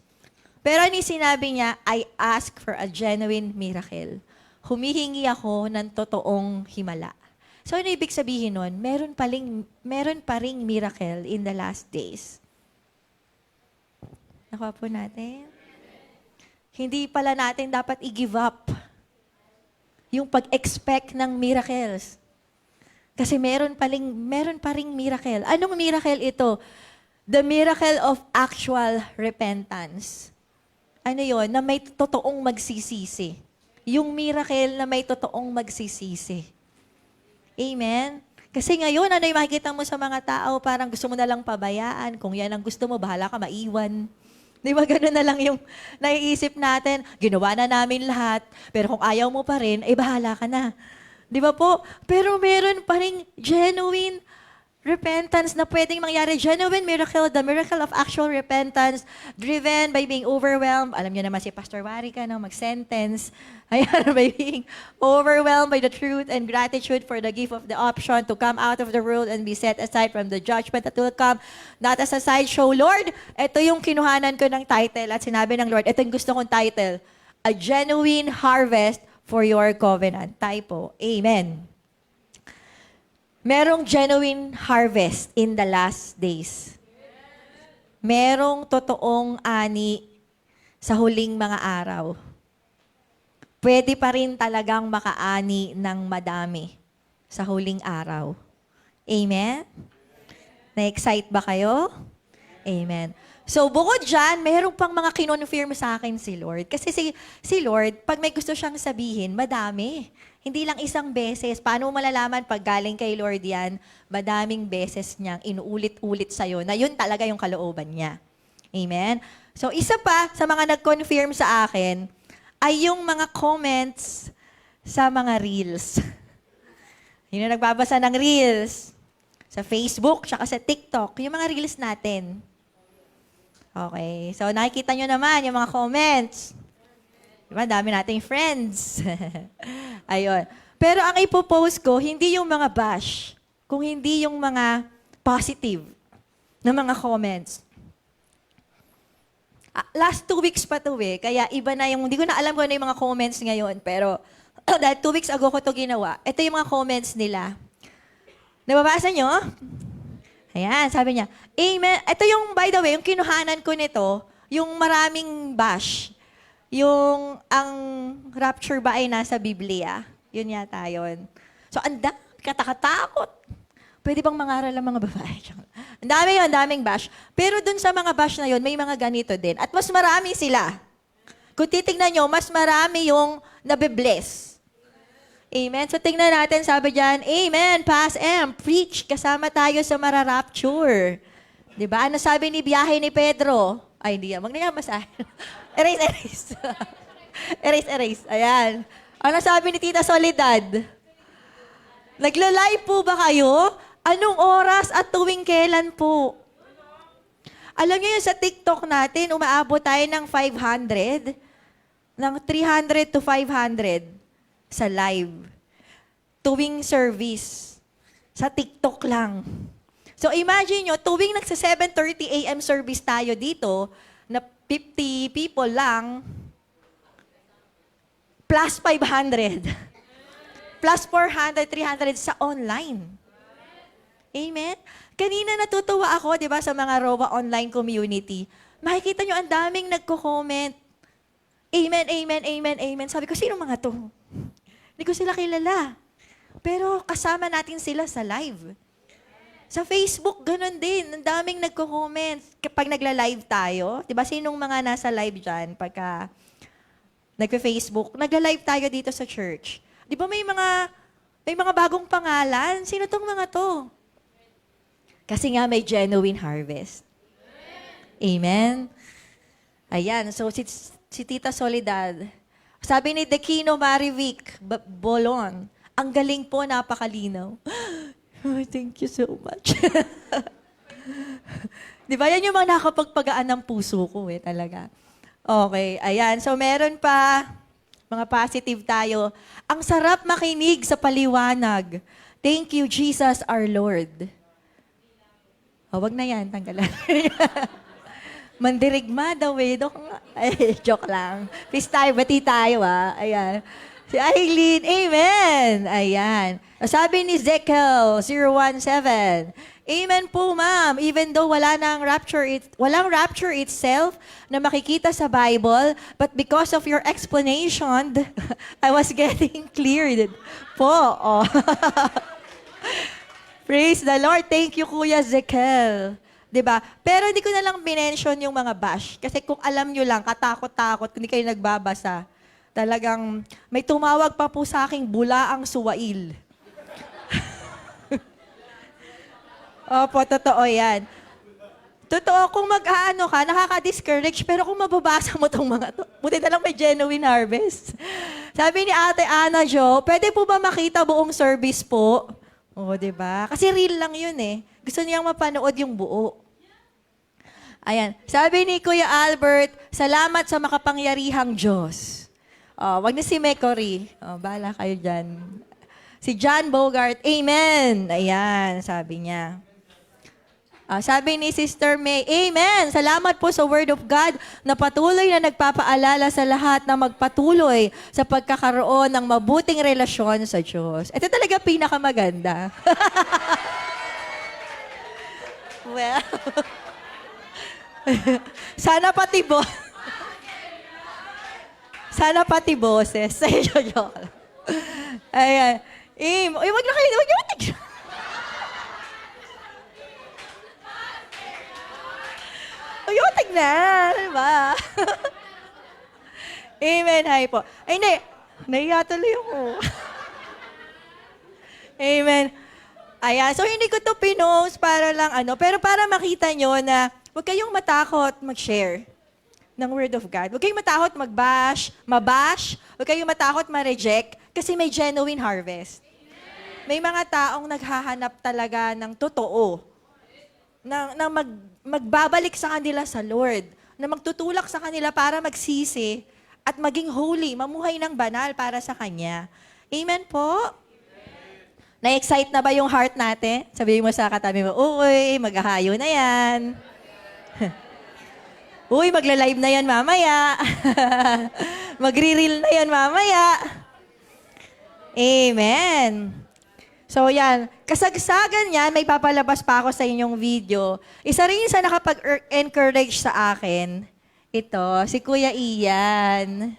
Pero ano yung sinabi niya, I ask for a genuine miracle. Humihingi ako ng totoong himala. So, ano ibig sabihin nun? Meron pa ring miracle in the last days. Nakuha po natin? Hindi pala natin dapat i-give up yung pag-expect ng miracles. Kasi meron pa ring miracle. Anong miracle ito? The miracle of actual repentance. Ano yon? Na may totoong magsisisi. Yung miracle na may totoong magsisisi. Amen? Kasi ngayon, ano yung makikita mo sa mga tao? Parang gusto mo na lang pabayaan. Kung yan ang gusto mo, bahala ka maiwan. Di ba ganun na lang yung naiisip natin? Ginawa na namin lahat, pero kung ayaw mo pa rin, bahala ka na. Di ba po? Pero meron pa rin genuine repentance na pwedeng mangyari. Genuine miracle, the miracle of actual repentance, driven by being overwhelmed. Alam niyo naman si Pastor Warwick, mag-sentence. Ayan, by being overwhelmed by the truth and gratitude for the gift of the option to come out of the world and be set aside from the judgment that will come. Not as a sideshow, Lord. Ito yung kinuhanan ko ng title at sinabi ng Lord, ito yung gusto kong title. a genuine harvest for your covenant. Typo. Amen. Merong genuine harvest in the last days. Merong totoong ani sa huling mga araw. Pwede pa rin talagang makaani ng madami sa huling araw. Amen? Na-excite ba kayo? Amen. So, bukod dyan, meron pang mga kinonfirm sa akin si Lord. Kasi si Lord, pag may gusto siyang sabihin, madami. Hindi lang isang beses. Paano mo malalaman pag galing kay Lord yan? Madaming beses niyang inuulit-ulit sa'yo na yun talaga yung kalooban niya. Amen? So, isa pa sa mga nag-confirm sa akin ay yung mga comments sa mga reels. Yun na nagbabasa ng reels. Sa Facebook, tsaka sa TikTok. Yung mga reels natin. Okay. So, nakikita nyo naman yung mga comments. Diba? Dami nating friends. Ayun. Pero ang ipopost ko, hindi yung mga bash, kung hindi yung mga positive na mga comments. Last 2 weeks pa to eh. Kaya iba na yung, hindi ko na alam kung ano yung mga comments ngayon. Pero dahil 2 weeks ago ko to ginawa, ito yung mga comments nila. Nababasa nyo? Ayan, sabi niya, Amen. Ito yung, by the way, yung kinuhanan ko nito, yung maraming bash. Yung, ang rapture ba ay nasa Biblia? Yun yata yun. So, katakatakot. Pwede bang mangaral ang mga babae? Ang dami yun, daming bash. Pero dun sa mga bash na yun, may mga ganito din. At mas marami sila. Kung titignan nyo, mas marami yung nabibless. Amen. So, tingnan natin, sabi dyan, Amen, Pass M, preach, kasama tayo sa mararapture. Diba? Ano sabi ni biyahe ni Pedro? Ay, hindi yan. Wag na yan, masahin. Erase. Erase. Ayan. Ano sabi ni Tita Soledad? Nagla-live po ba kayo? Anong oras at tuwing kailan po? Alam niyo yun, sa TikTok natin, umaabot tayo ng 500, ng 300 to 500 sa live. Tuwing service. Sa TikTok lang. So imagine nyo, tuwing nagsa 7:30 a.m. service tayo dito, na 50 people lang, plus 500. Plus 400, 300 sa online. Amen? Kanina natutuwa ako, di ba, sa mga ROWA online community. Makikita nyo, ang daming nagko-comment. Amen, amen, amen, amen. Sabi ko, sino mga to? Hindi ko sila kilala. Pero kasama natin sila sa live. Sa Facebook, ganun din. Ang daming nagko-comment. Kapag nagla-live tayo, di ba, sinong mga nasa live dyan pagka nagpe-Facebook, nagla-live tayo dito sa church. Di ba may mga bagong pangalan? Sino tong mga to? Kasi nga may genuine harvest. Amen? Ayan, so si Tita Soledad, sabi ni Dekino Marivic Bolon, ang galing po, napakalinaw. Oh, thank you so much. Di ba, yan yung mga nakapagpagaan ng puso ko talaga. Okay, ayan. So meron pa, mga positive tayo. Ang sarap makinig sa paliwanag. Thank you, Jesus our Lord. Oh, wag na yan, tanggalan. Mandirigma daw Ay, joke lang. Peace tayo, bati tayo Ayan. Si Aileen, amen. Ayan. Sabi ni Zekel 017, amen po, ma'am. Even though walang rapture itself na makikita sa Bible, but because of your explanation, I was getting cleared po. Oh. Praise the Lord. Thank you, Kuya Zekel. Diba? Pero hindi ko na lang binention yung mga bash. Kasi kung alam nyo lang, katakot-takot, kung hindi kayo nagbabasa, talagang may tumawag pa po sa aking bulaang suwail. Opo, totoo yan. Totoo, kung mag-aano ka, nakaka-discourage, pero kung mababasa mo itong mga to, buti na lang may genuine harvest. Sabi ni Ate Ana Jo, pwede po ba makita buong service po? Oo, diba? Kasi real lang yun Gusto niyang mapanood yung buo. Ayan. Sabi ni Kuya Albert, salamat sa makapangyarihang Diyos. Wag na si Mekory. Bahala kayo dyan. Si John Bogart, amen. Ayan, sabi niya. Sabi ni Sister May, Amen! Salamat po sa Word of God na patuloy na nagpapaalala sa lahat na magpatuloy sa pagkakaroon ng mabuting relasyon sa Diyos. Ito talaga pinakamaganda. Well, sana pati sana pati boses. Joke lang. Ayan. Wag na kayo, wag niyo matig- Ayutig na, di ba? Amen, hi po. Ay, hindi. Nahiya tuloy ako. Amen. Ayan, so hindi ko to pinost para lang pero para makita nyo na huwag kayong matakot mag-share ng Word of God. Huwag kayong matakot mabash, huwag kayong matakot ma-reject, kasi may genuine harvest. May mga taong naghahanap talaga ng totoo, na magbabalik sa kanila sa Lord, na magtutulak sa kanila para magsisi at maging holy, mamuhay ng banal para sa Kanya. Amen po? Na-excite na ba yung heart natin? Sabihin mo sa katabi mo, uy, maghahayo na yan. Uy, magla-live na yan mamaya. Magre-reel na yan mamaya. Amen. So yan, kasagsagan yan, may papalabas pa ako sa inyong video. Isa rin sa nakapag-encourage sa akin, ito, si Kuya Ian.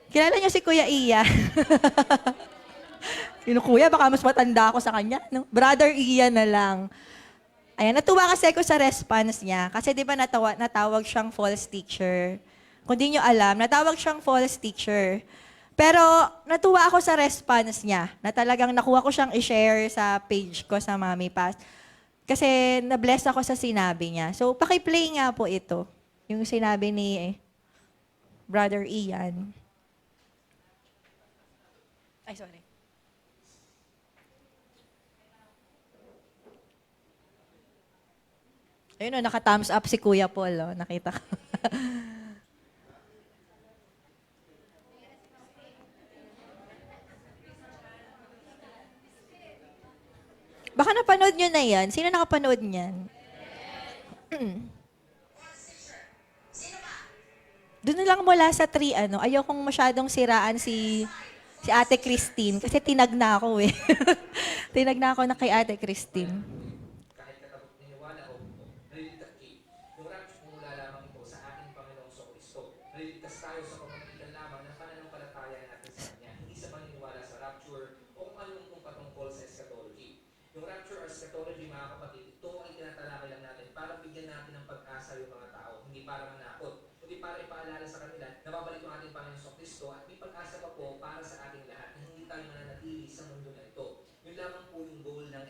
Kilala niyo si Kuya Ian? Sino kuya? Baka mas matanda ako sa kanya. No? Brother Ian na lang. Ayan, natuwa kasi ako sa response niya. Kasi di ba natawag siyang false teacher. Kung di nyo alam, natawag siyang false teacher. Pero natuwa ako sa response niya, na talagang nakuha ko siyang i-share sa page ko sa Mami Pass. Kasi na-bless ako sa sinabi niya. So, paki-play nga po ito. Yung sinabi ni Brother Ian. Ay, sorry. Ayun o, naka-thumbs up si Kuya Paul. Oh. Nakita ko. Baka napanood nyo na yan. Sino nakapanood niyan? Doon na lang mula sa 3, ayokong masyadong siraan si Ate Christine. Kasi tinag na ako eh. Tinag na ako na kay Ate Christine.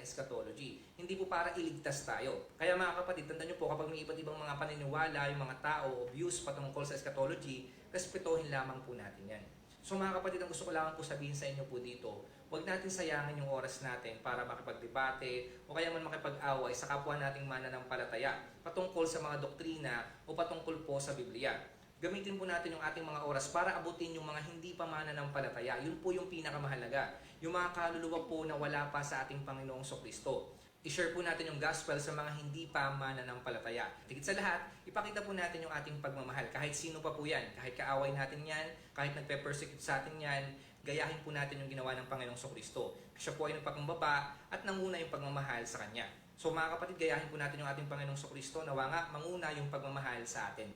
Eschatology. Hindi po para iligtas tayo. Kaya mga kapatid, tandaan nyo po, kapag may iba't ibang mga paniniwala, yung mga tao, views patungkol sa eschatology, respetuhin lamang po natin yan. So mga kapatid, ang gusto ko lang po sabihin sa inyo po dito, huwag natin sayangin yung oras natin para makipagdebate o kaya man makipag-away sa kapwa nating mananampalataya patungkol sa mga doktrina o patungkol po sa Biblia. Gamitin po natin yung ating mga oras para abutin yung mga hindi pa mananampalataya. Yun po yung pinakamahalaga. Yung mga kaluluwa po na wala pa sa ating Panginoong Kristo. I-share po natin yung gospel sa mga hindi pa mananampalataya. Higit sa lahat, ipakita po natin yung ating pagmamahal. Kahit sino pa po yan, kahit kaaway natin yan, kahit nagpe-persecute sa atin yan, gayahin po natin yung ginawa ng Panginoong Kristo. Siya po ay nagpakumbaba at nanguna yung pagmamahal sa Kanya. So mga kapatid, gayahin po natin yung ating Panginoong Kristo, nawa nga manguna yung pagmamahal sa atin.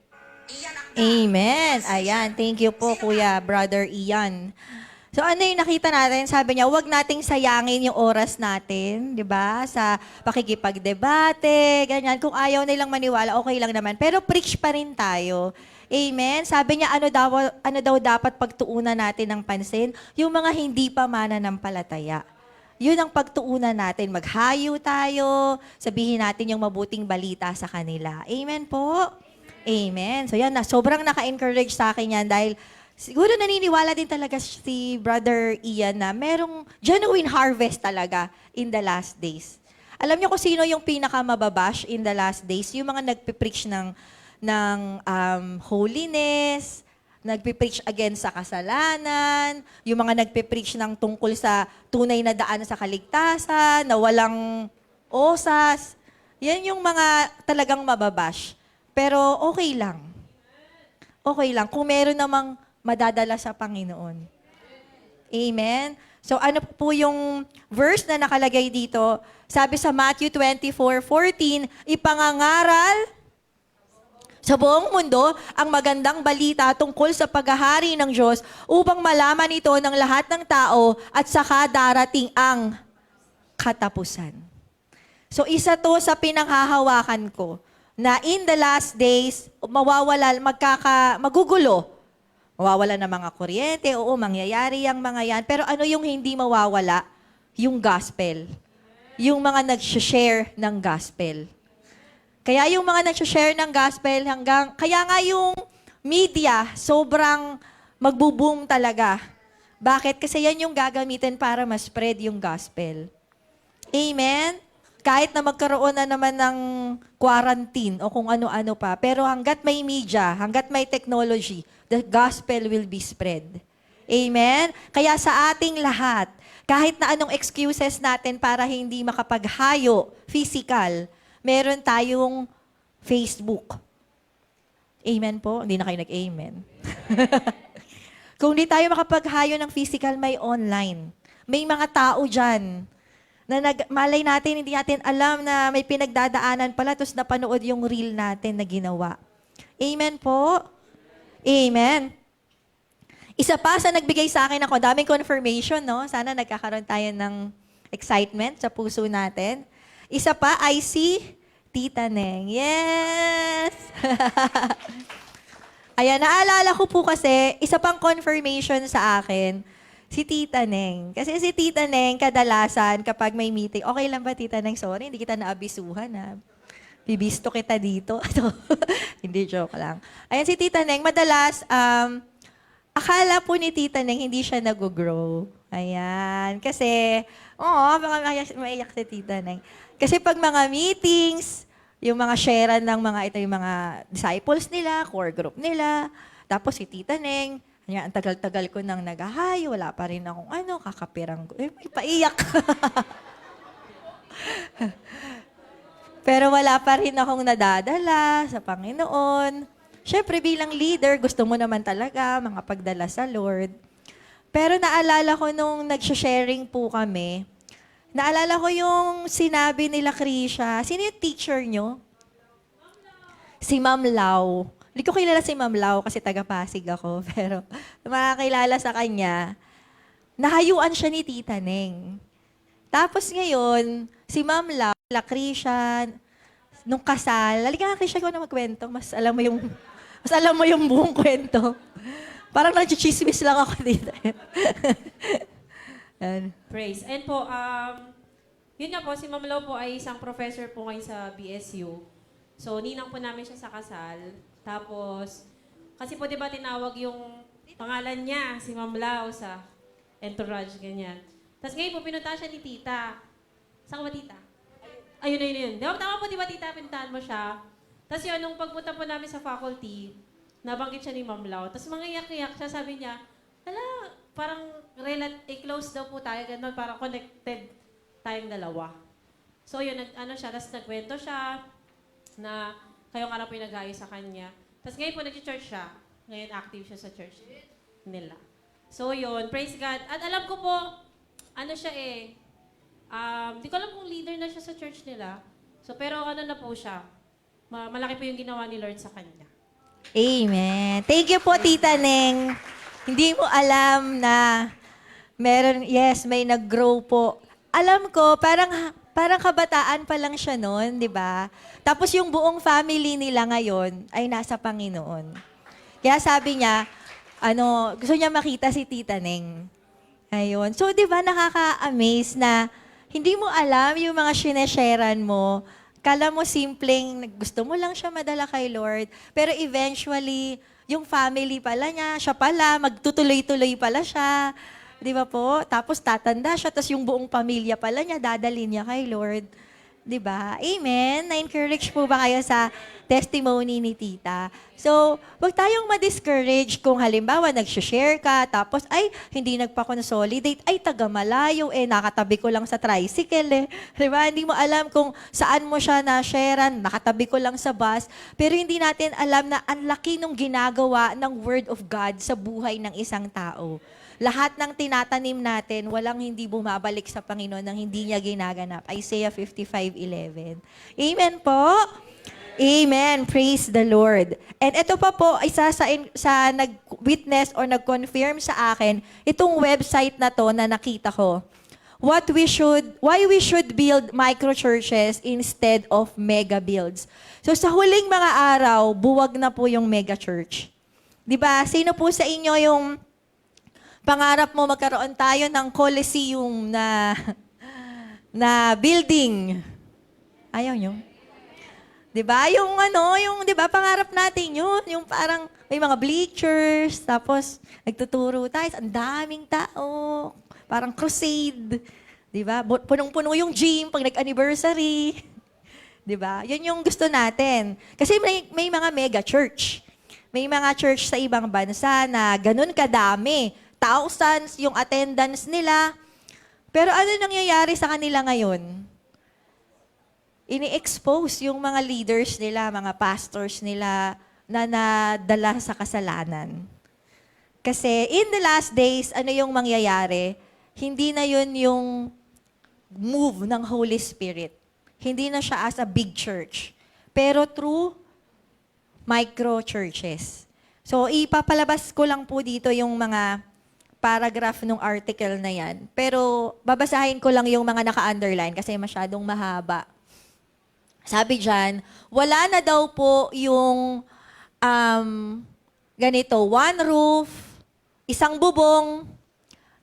Amen. Ayan, thank you po Kuya Brother Ian. So ano yung nakita natin? Sabi niya, huwag nating sayangin yung oras natin, di ba? Sa pakikipagdebate, ganyan. Kung ayaw nilang maniwala, okay lang naman. Pero preach pa rin tayo. Amen? Sabi niya, ano daw dapat pagtuunan natin ng pansin? Yung mga hindi pa mananampalataya. Yun ang pagtuunan natin. Maghayo tayo, sabihin natin yung mabuting balita sa kanila. Amen po? Amen. So yan, sobrang naka-encourage sa akin yan dahil siguro naniniwala din talaga si Brother Ian na merong genuine harvest talaga in the last days. Alam niyo kung sino yung pinaka-mababash in the last days? Yung mga nagpipreach ng holiness, nagpipreach against sa kasalanan, yung mga nagpipreach ng tungkol sa tunay na daan sa kaligtasan, na walang osas. Yan yung mga talagang mababash. Pero okay lang. Okay lang. Kung meron namang madadala sa Panginoon. Amen? So ano po yung verse na nakalagay dito? Sabi sa Matthew 24:14, ipangangaral sa buong mundo ang magandang balita tungkol sa paghahari ng Diyos upang malaman ito ng lahat ng tao at saka darating ang katapusan. So isa to sa pinanghahawakan ko na in the last days, magugulo. Mawawala na mga kuryente, oo, mangyayari yung mga yan. Pero ano yung hindi mawawala? Yung gospel. Yung mga nag-share ng gospel. Kaya yung mga nag-share ng gospel kaya nga yung media, sobrang magbo-boom talaga. Bakit? Kasi yan yung gagamitin para ma-spread yung gospel. Amen? Kahit na magkaroon na naman ng quarantine o kung ano-ano pa. Pero hanggat may media, hanggat may technology, the gospel will be spread. Amen? Kaya sa ating lahat, kahit na anong excuses natin para hindi makapaghayo, physical, meron tayong Facebook. Amen po? Hindi na kayo nag-amen. Kung di tayo makapaghayo ng physical, may online. May mga tao dyan na malay natin, hindi natin alam na may pinagdadaanan pala, tapos napanood yung reel natin na ginawa. Amen po? Amen. Isa pa sa nagbigay sa akin ako, daming confirmation, no? Sana nagkakaroon tayo ng excitement sa puso natin. Isa pa, I see Tita Neng. Yes! Ayan, naalala ko po kasi, isa pang confirmation sa akin, si Tita Neng. Kasi si Tita Neng, kadalasan, kapag may meeting, okay lang ba, Tita Neng? Sorry, hindi kita naabisuhan, ha? Bibisto kita dito. Hindi, joke lang. Ayan, si Tita Neng, madalas, akala po ni Tita Neng, hindi siya nag-grow. Ayan. Kasi, baka maiyak si Tita Neng. Kasi pag mga meetings, yung mga sharean ng ito yung mga disciples nila, core group nila, tapos si Tita Neng, ang tagal-tagal ko nang nag-hi, wala pa rin akong kakapirang, may paiyak. Pero wala pa rin akong nadadala sa Panginoon. Siyempre, bilang leader, gusto mo naman talaga makapagdala sa Lord. Pero naalala ko nung nag-sharing po kami, naalala ko yung sinabi nila Krisha. Sino yung teacher nyo? Si Ma'am Lau. Hindi ko kilala si Ma'am Lau kasi taga-Pasig ako. Pero makakilala sa kanya, nahayuan siya ni Tita Neng. Tapos ngayon, si Ma'am Lau, la Krisha, nung kasal, halika nga Krisha, ko na magkwento. Mas alam mo yung buong kwento. Parang nag-chismis lang ako dito. Praise. And po, yun nga po, si Ma'am Lau po ay isang professor po ngayon sa BSU. So, ninang po namin siya sa kasal. Tapos, kasi po diba tinawag yung pangalan niya, si Ma'am Lau sa entourage, ganyan. Tapos ngayon po, pinunta siya ni Tita. Saan ka ba, Tita? Ayun. Tama po, diba, Tita, pinuntahan mo siya. Tapos yun, nung pagpunta po namin sa faculty, nabanggit siya ni Ma'am Lau. Tapos mga iyak-iyak siya, sabi niya, parang close daw po tayo, gano'n, parang connected tayong dalawa. So yun, siya, tapos nagkwento siya na kayo nga lang po yung nag-ayos sa kanya. Tapos ngayon po, nag-church siya. Ngayon, active siya sa church nila. So yun, praise God. At alam ko po, siya di ko alam kung leader na siya sa church nila. So, pero na po siya. Malaki po yung ginawa ni Lord sa kanya. Amen. Thank you po, Tita Neng. Hindi mo alam na may nag-grow po. Alam ko, parang kabataan pa lang siya noon, di ba? Tapos yung buong family nila ngayon ay nasa Panginoon. Kaya sabi niya, gusto niya makita si Tita Neng. Ayun. So, di ba, nakaka-amaze na hindi mo alam yung mga sinesharean mo. Kala mo simpleng gusto mo lang siya madala kay Lord. Pero eventually, yung family pala niya, siya pala, magtutuloy-tuloy pala siya. Di ba po? Tapos tatanda siya, tapos yung buong pamilya pala niya, dadalhin niya kay Lord. 'Di ba? Amen? Na-encourage po ba kayo sa testimony ni tita? So, wag tayong ma-discourage kung halimbawa nag-share ka, tapos ay, hindi nagpa-consolidate, ay, taga-malayo, nakatabi ko lang sa tricycle 'Di ba? Hindi mo alam kung saan mo siya na-sharean, nakatabi ko lang sa bus, pero hindi natin alam na ang laki nung ginagawa ng Word of God sa buhay ng isang tao. Lahat ng tinatanim natin, walang hindi bumabalik sa Panginoon nang hindi niya ginaganap. Isaiah 55:11. Amen po? Amen. Praise the Lord. And ito pa po, isa sa nag-witness or nag-confirm sa akin, itong website na to na nakita ko. Why we should build micro-churches instead of mega builds. So sa huling mga araw, buwag na po yung mega church. 'Di ba? Sino po sa inyo yung pangarap mo magkaroon tayo ng Coliseum na building? Ayaw nyo? 'Di ba? Yung 'di ba pangarap natin 'yun, yung parang may mga bleachers, tapos nagtuturo tayo, ang daming tao, parang crusade, 'di ba? Punong-puno yung gym pag nag-anniversary. 'Di ba? 'Yun yung gusto natin. Kasi may mga mega church. May mga church sa ibang bansa na ganun kadami. Thousands yung attendance nila. Pero ano nangyayari sa kanila ngayon? Ini-expose yung mga leaders nila, mga pastors nila na nadala sa kasalanan. Kasi in the last days, ano yung mangyayari? Hindi na yun yung move ng Holy Spirit. Hindi na siya as a big church. Pero through micro churches. So ipapalabas ko lang po dito yung mga paragraph ng article na yan. Pero babasahin ko lang yung mga naka-underline kasi masyadong mahaba. Sabi dyan, wala na daw po yung ganito, one roof, isang bubong,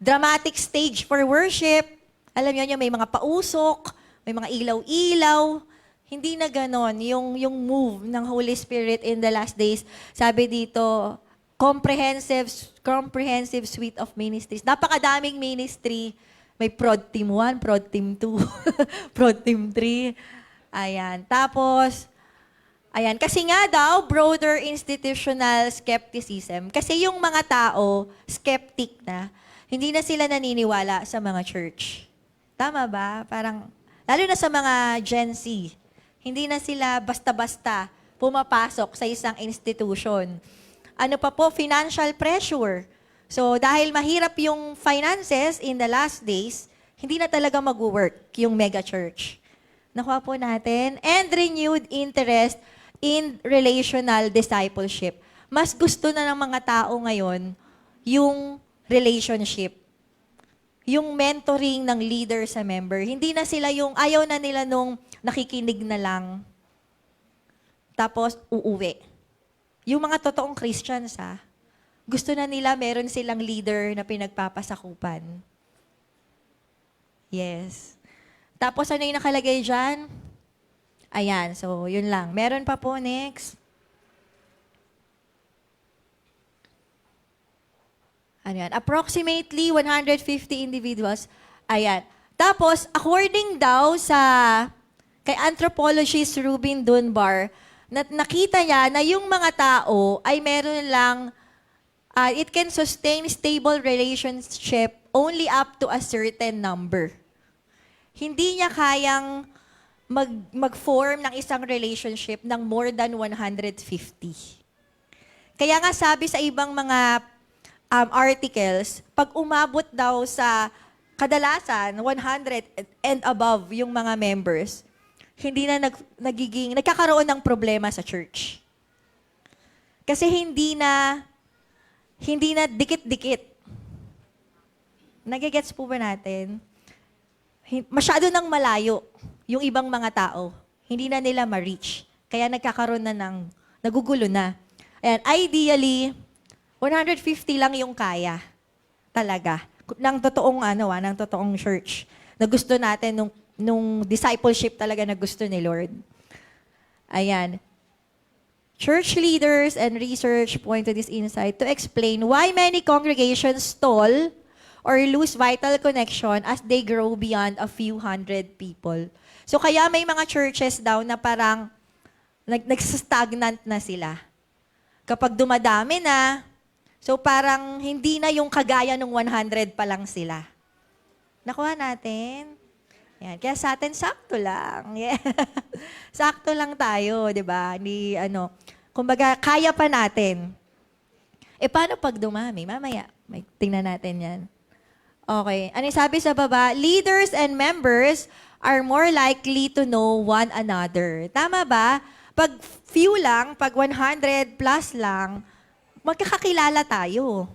dramatic stage for worship. Alam niyo may mga pausok, may mga ilaw-ilaw. Hindi na ganon yung move ng Holy Spirit in the last days. Sabi dito, comprehensive suite of ministries. Napakadaming ministry. May Prod Team 1, Prod Team 2, Prod Team 3. Ayan. Tapos, ayan. Kasi nga daw, broader institutional skepticism. Kasi yung mga tao, skeptic na, hindi na sila naniniwala sa mga church. Tama ba? Parang, lalo na sa mga Gen Z, hindi na sila basta-basta pumapasok sa isang institution. Ano pa po? Financial pressure. So, dahil mahirap yung finances in the last days, hindi na talaga mag-work yung mega church. Nakuha po natin. And renewed interest in relational discipleship. Mas gusto na ng mga tao ngayon yung relationship. Yung mentoring ng leader sa member. Hindi na sila yung, ayaw na nila nung nakikinig na lang. Tapos, uuwi. Yung mga totoong Christians, gusto na nila meron silang leader na pinagpapasakupan. Yes. Tapos ano yung nakalagay dyan? Ayan, so yun lang. Meron pa po, next. Ano yan? Approximately 150 individuals. Ayan. Tapos, according daw kay anthropologist Rubin Dunbar, nakita niya na yung mga tao ay meron lang, it can sustain stable relationship only up to a certain number. Hindi niya kayang mag-form ng isang relationship ng more than 150. Kaya nga sabi sa ibang mga articles, pag umabot daw sa kadalasan 100 and above yung mga members, hindi na nagkakaroon ng problema sa church. Kasi hindi na dikit-dikit. Nagigets po ba natin? Masyado nang malayo yung ibang mga tao. Hindi na nila ma-reach. Kaya nagkakaroon na nagugulo na. Ayan, ideally, 150 lang yung kaya. Talaga. Ng totoong church. Na gusto natin nung discipleship talaga na gusto ni Lord. Ayan. Church leaders and research point to this insight to explain why many congregations stall or lose vital connection as they grow beyond a few hundred people. So kaya may mga churches daw na parang nagsastagnant na sila. Kapag dumadami na, so parang hindi na yung kagaya nung 100 pa lang sila. Nakuha natin? Yan. Kaya sa atin, sakto lang. Yeah. Sakto lang tayo, di ba? Kumbaga, kaya pa natin. Paano pag dumami? Mamaya, tingnan natin yan. Okay. Ano yung sabi sa baba? Leaders and members are more likely to know one another. Tama ba? Pag few lang, pag 100 plus lang, magkakakilala tayo.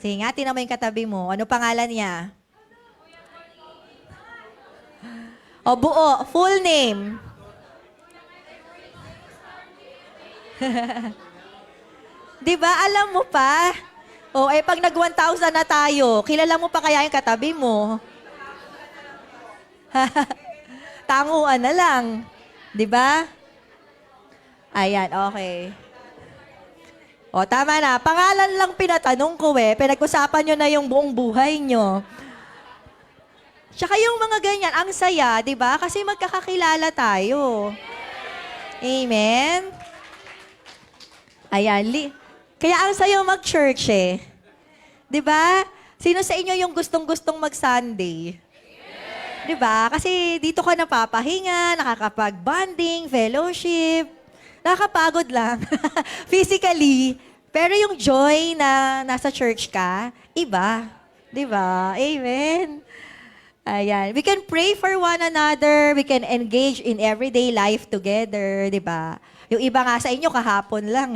Sige nga, tinan mo yung katabi mo. Ano pangalan niya? O, buo. Full name. Di ba? Alam mo pa? O, pag nag-1,000 na tayo, kilala mo pa kaya yung katabi mo? Tanguan na lang. Di ba? Ayan, okay. O, tama na. Pangalan lang pinatanong ko Pinag-usapan nyo na yung buong buhay nyo. Tsaka yung mga ganyan, ang saya, di ba? Kasi magkakakilala tayo. Amen? Ayan. Kaya ang sayo mag-church Di ba? Sino sa inyo yung gustong-gustong mag-Sunday? Di ba? Kasi dito ka napapahinga, nakakapag-bonding, fellowship. Nakakapagod lang. Physically. Pero yung joy na nasa church ka, iba. Di ba? Amen? Ayan. We can pray for one another. We can engage in everyday life together. Di ba? Yung iba nga sa inyo, kahapon lang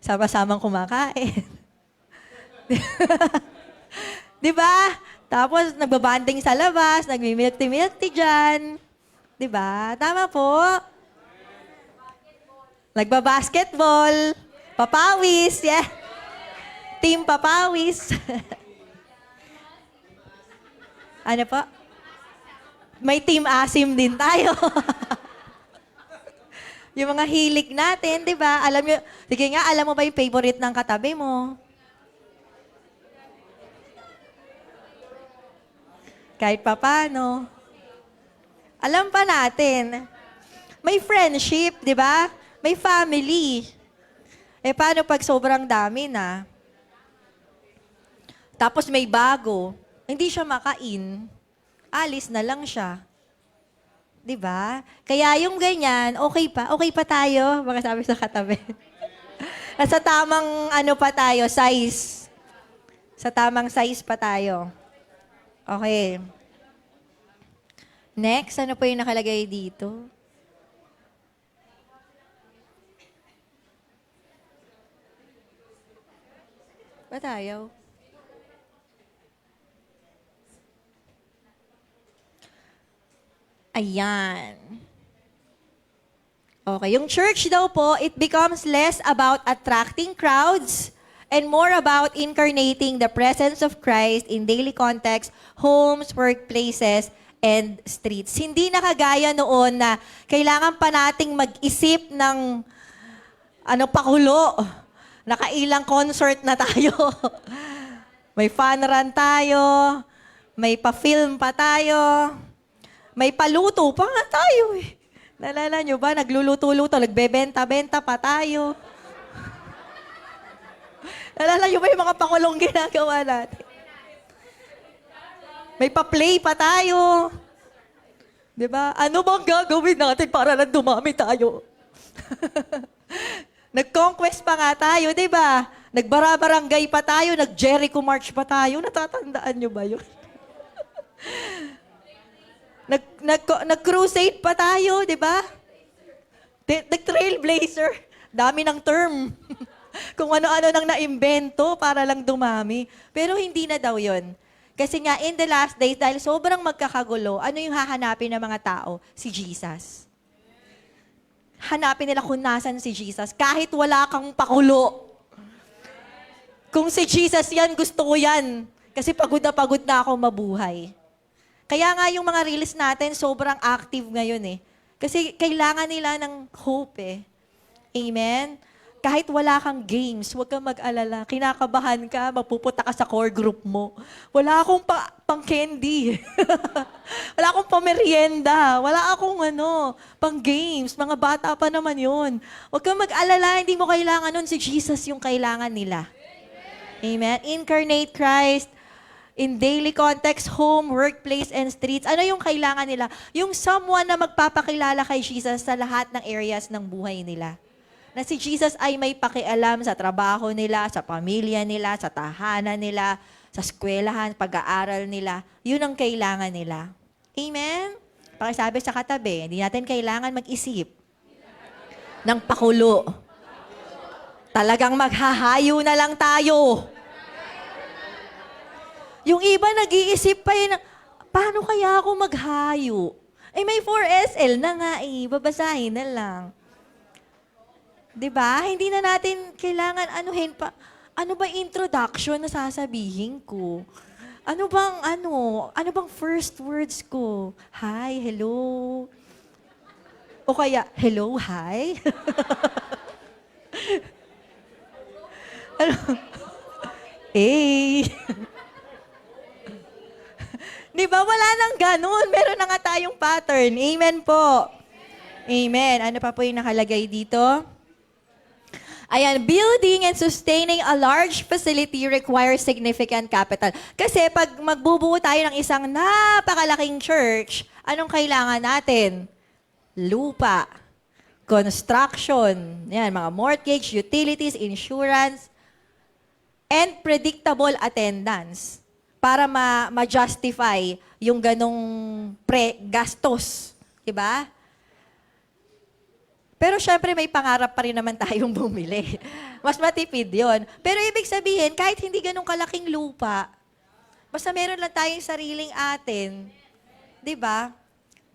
sama-samang kumakain. Di ba? Tapos, nagbabanding sa labas, nagmi-milk tea dyan. Di ba? Tama po. Nagbabasketball. Papawis. Yeah. Team Papawis. Ano po? May team asim din tayo. Yung mga hilig natin, di ba? Sige nga, alam mo ba yung favorite ng katabi mo? Kahit papano. Alam pa natin. May friendship, di ba? May family. Paano pag sobrang dami na? Tapos may bago. Hindi siya makain. Alis na lang siya. 'Di ba? Kaya yung ganyan, okay pa tayo, baka sabi sa katabi. Sa tamang pa tayo, size. Sa tamang size pa tayo. Okay. Next, ano po yung nakalagay dito? Ba tayo? Ayan. Okay, yung church daw po, it becomes less about attracting crowds and more about incarnating the presence of Christ in daily context, homes, workplaces, and streets. Hindi na kagaya noon na kailangan pa nating mag-isip ng pakulo. Nakailang concert na tayo. May fun run tayo. May pa-film pa tayo. May paluto pa nga tayo Nalala nyo ba? Nagluluto-luto, nagbebenta-benta pa tayo. Nalala nyo ba yung mga pakulong ginagawa natin? May pa-play pa tayo. Diba? Ano bang gagawin natin para lang dumami tayo? Nag-conquest pa nga tayo, diba? Nagbara-barangay pa tayo, nag-Jericho March pa tayo. Natatandaan nyo ba yun? Nag-crusade pa tayo, di ba? Nag-trailblazer. Dami ng term. Kung ano-ano nang naimbento para lang dumami. Pero hindi na daw yun. Kasi nga, in the last days, dahil sobrang magkakagulo, ano yung hahanapin ng mga tao? Si Jesus. Hanapin nila kung nasan si Jesus. Kahit wala kang pakulo. Kung si Jesus yan, gusto ko yan. Kasi pagod na ako mabuhay. Kaya nga yung mga reels natin, sobrang active ngayon Kasi kailangan nila ng hope Amen? kahit wala kang games, huwag kang mag-alala. Kinakabahan ka, mapupunta ka sa core group mo. Wala akong pang candy. Wala akong pamerienda. Wala akong pang games. Mga bata pa naman yun. Huwag kang mag-alala, hindi mo kailangan nun. Si Jesus yung kailangan nila. Amen. Incarnate Christ in daily context, home, workplace, and streets. Ano yung kailangan nila? Yung someone na magpapakilala kay Jesus sa lahat ng areas ng buhay nila. Na si Jesus ay may pakialam sa trabaho nila, sa pamilya nila, sa tahanan nila, sa eskwelahan, pag-aaral nila. Yun ang kailangan nila. Amen? Pakisabi sa katabi, hindi natin kailangan mag-isip ng pakulo. Talagang maghahayo na lang tayo. Yung iba nag-iisip pa yun, paano kaya ako maghayo? Eh may 4SL na nga babasahin na lang. 'Di ba? Hindi na natin kailangan anuhin pa. Ano ba introduction na sasabihin ko? Ano bang first words ko? Hi, hello. O kaya, hello, hi. Ano? Hey. Di ba? Wala nang ganun. Meron na nga tayong pattern. Amen po. Amen. Ano pa po yung nakalagay dito? Ayan, building and sustaining a large facility requires significant capital. Kasi pag magbubuo tayo ng isang napakalaking church, anong kailangan natin? Lupa, construction, yan, mga mortgage, utilities, insurance, and predictable attendance para ma-justify yung ganong gastos. Diba? Pero syempre may pangarap pa rin naman tayong bumili. Mas matipid yon. Pero ibig sabihin, kahit hindi ganong kalaking lupa, basta meron lang tayong sariling atin, di ba?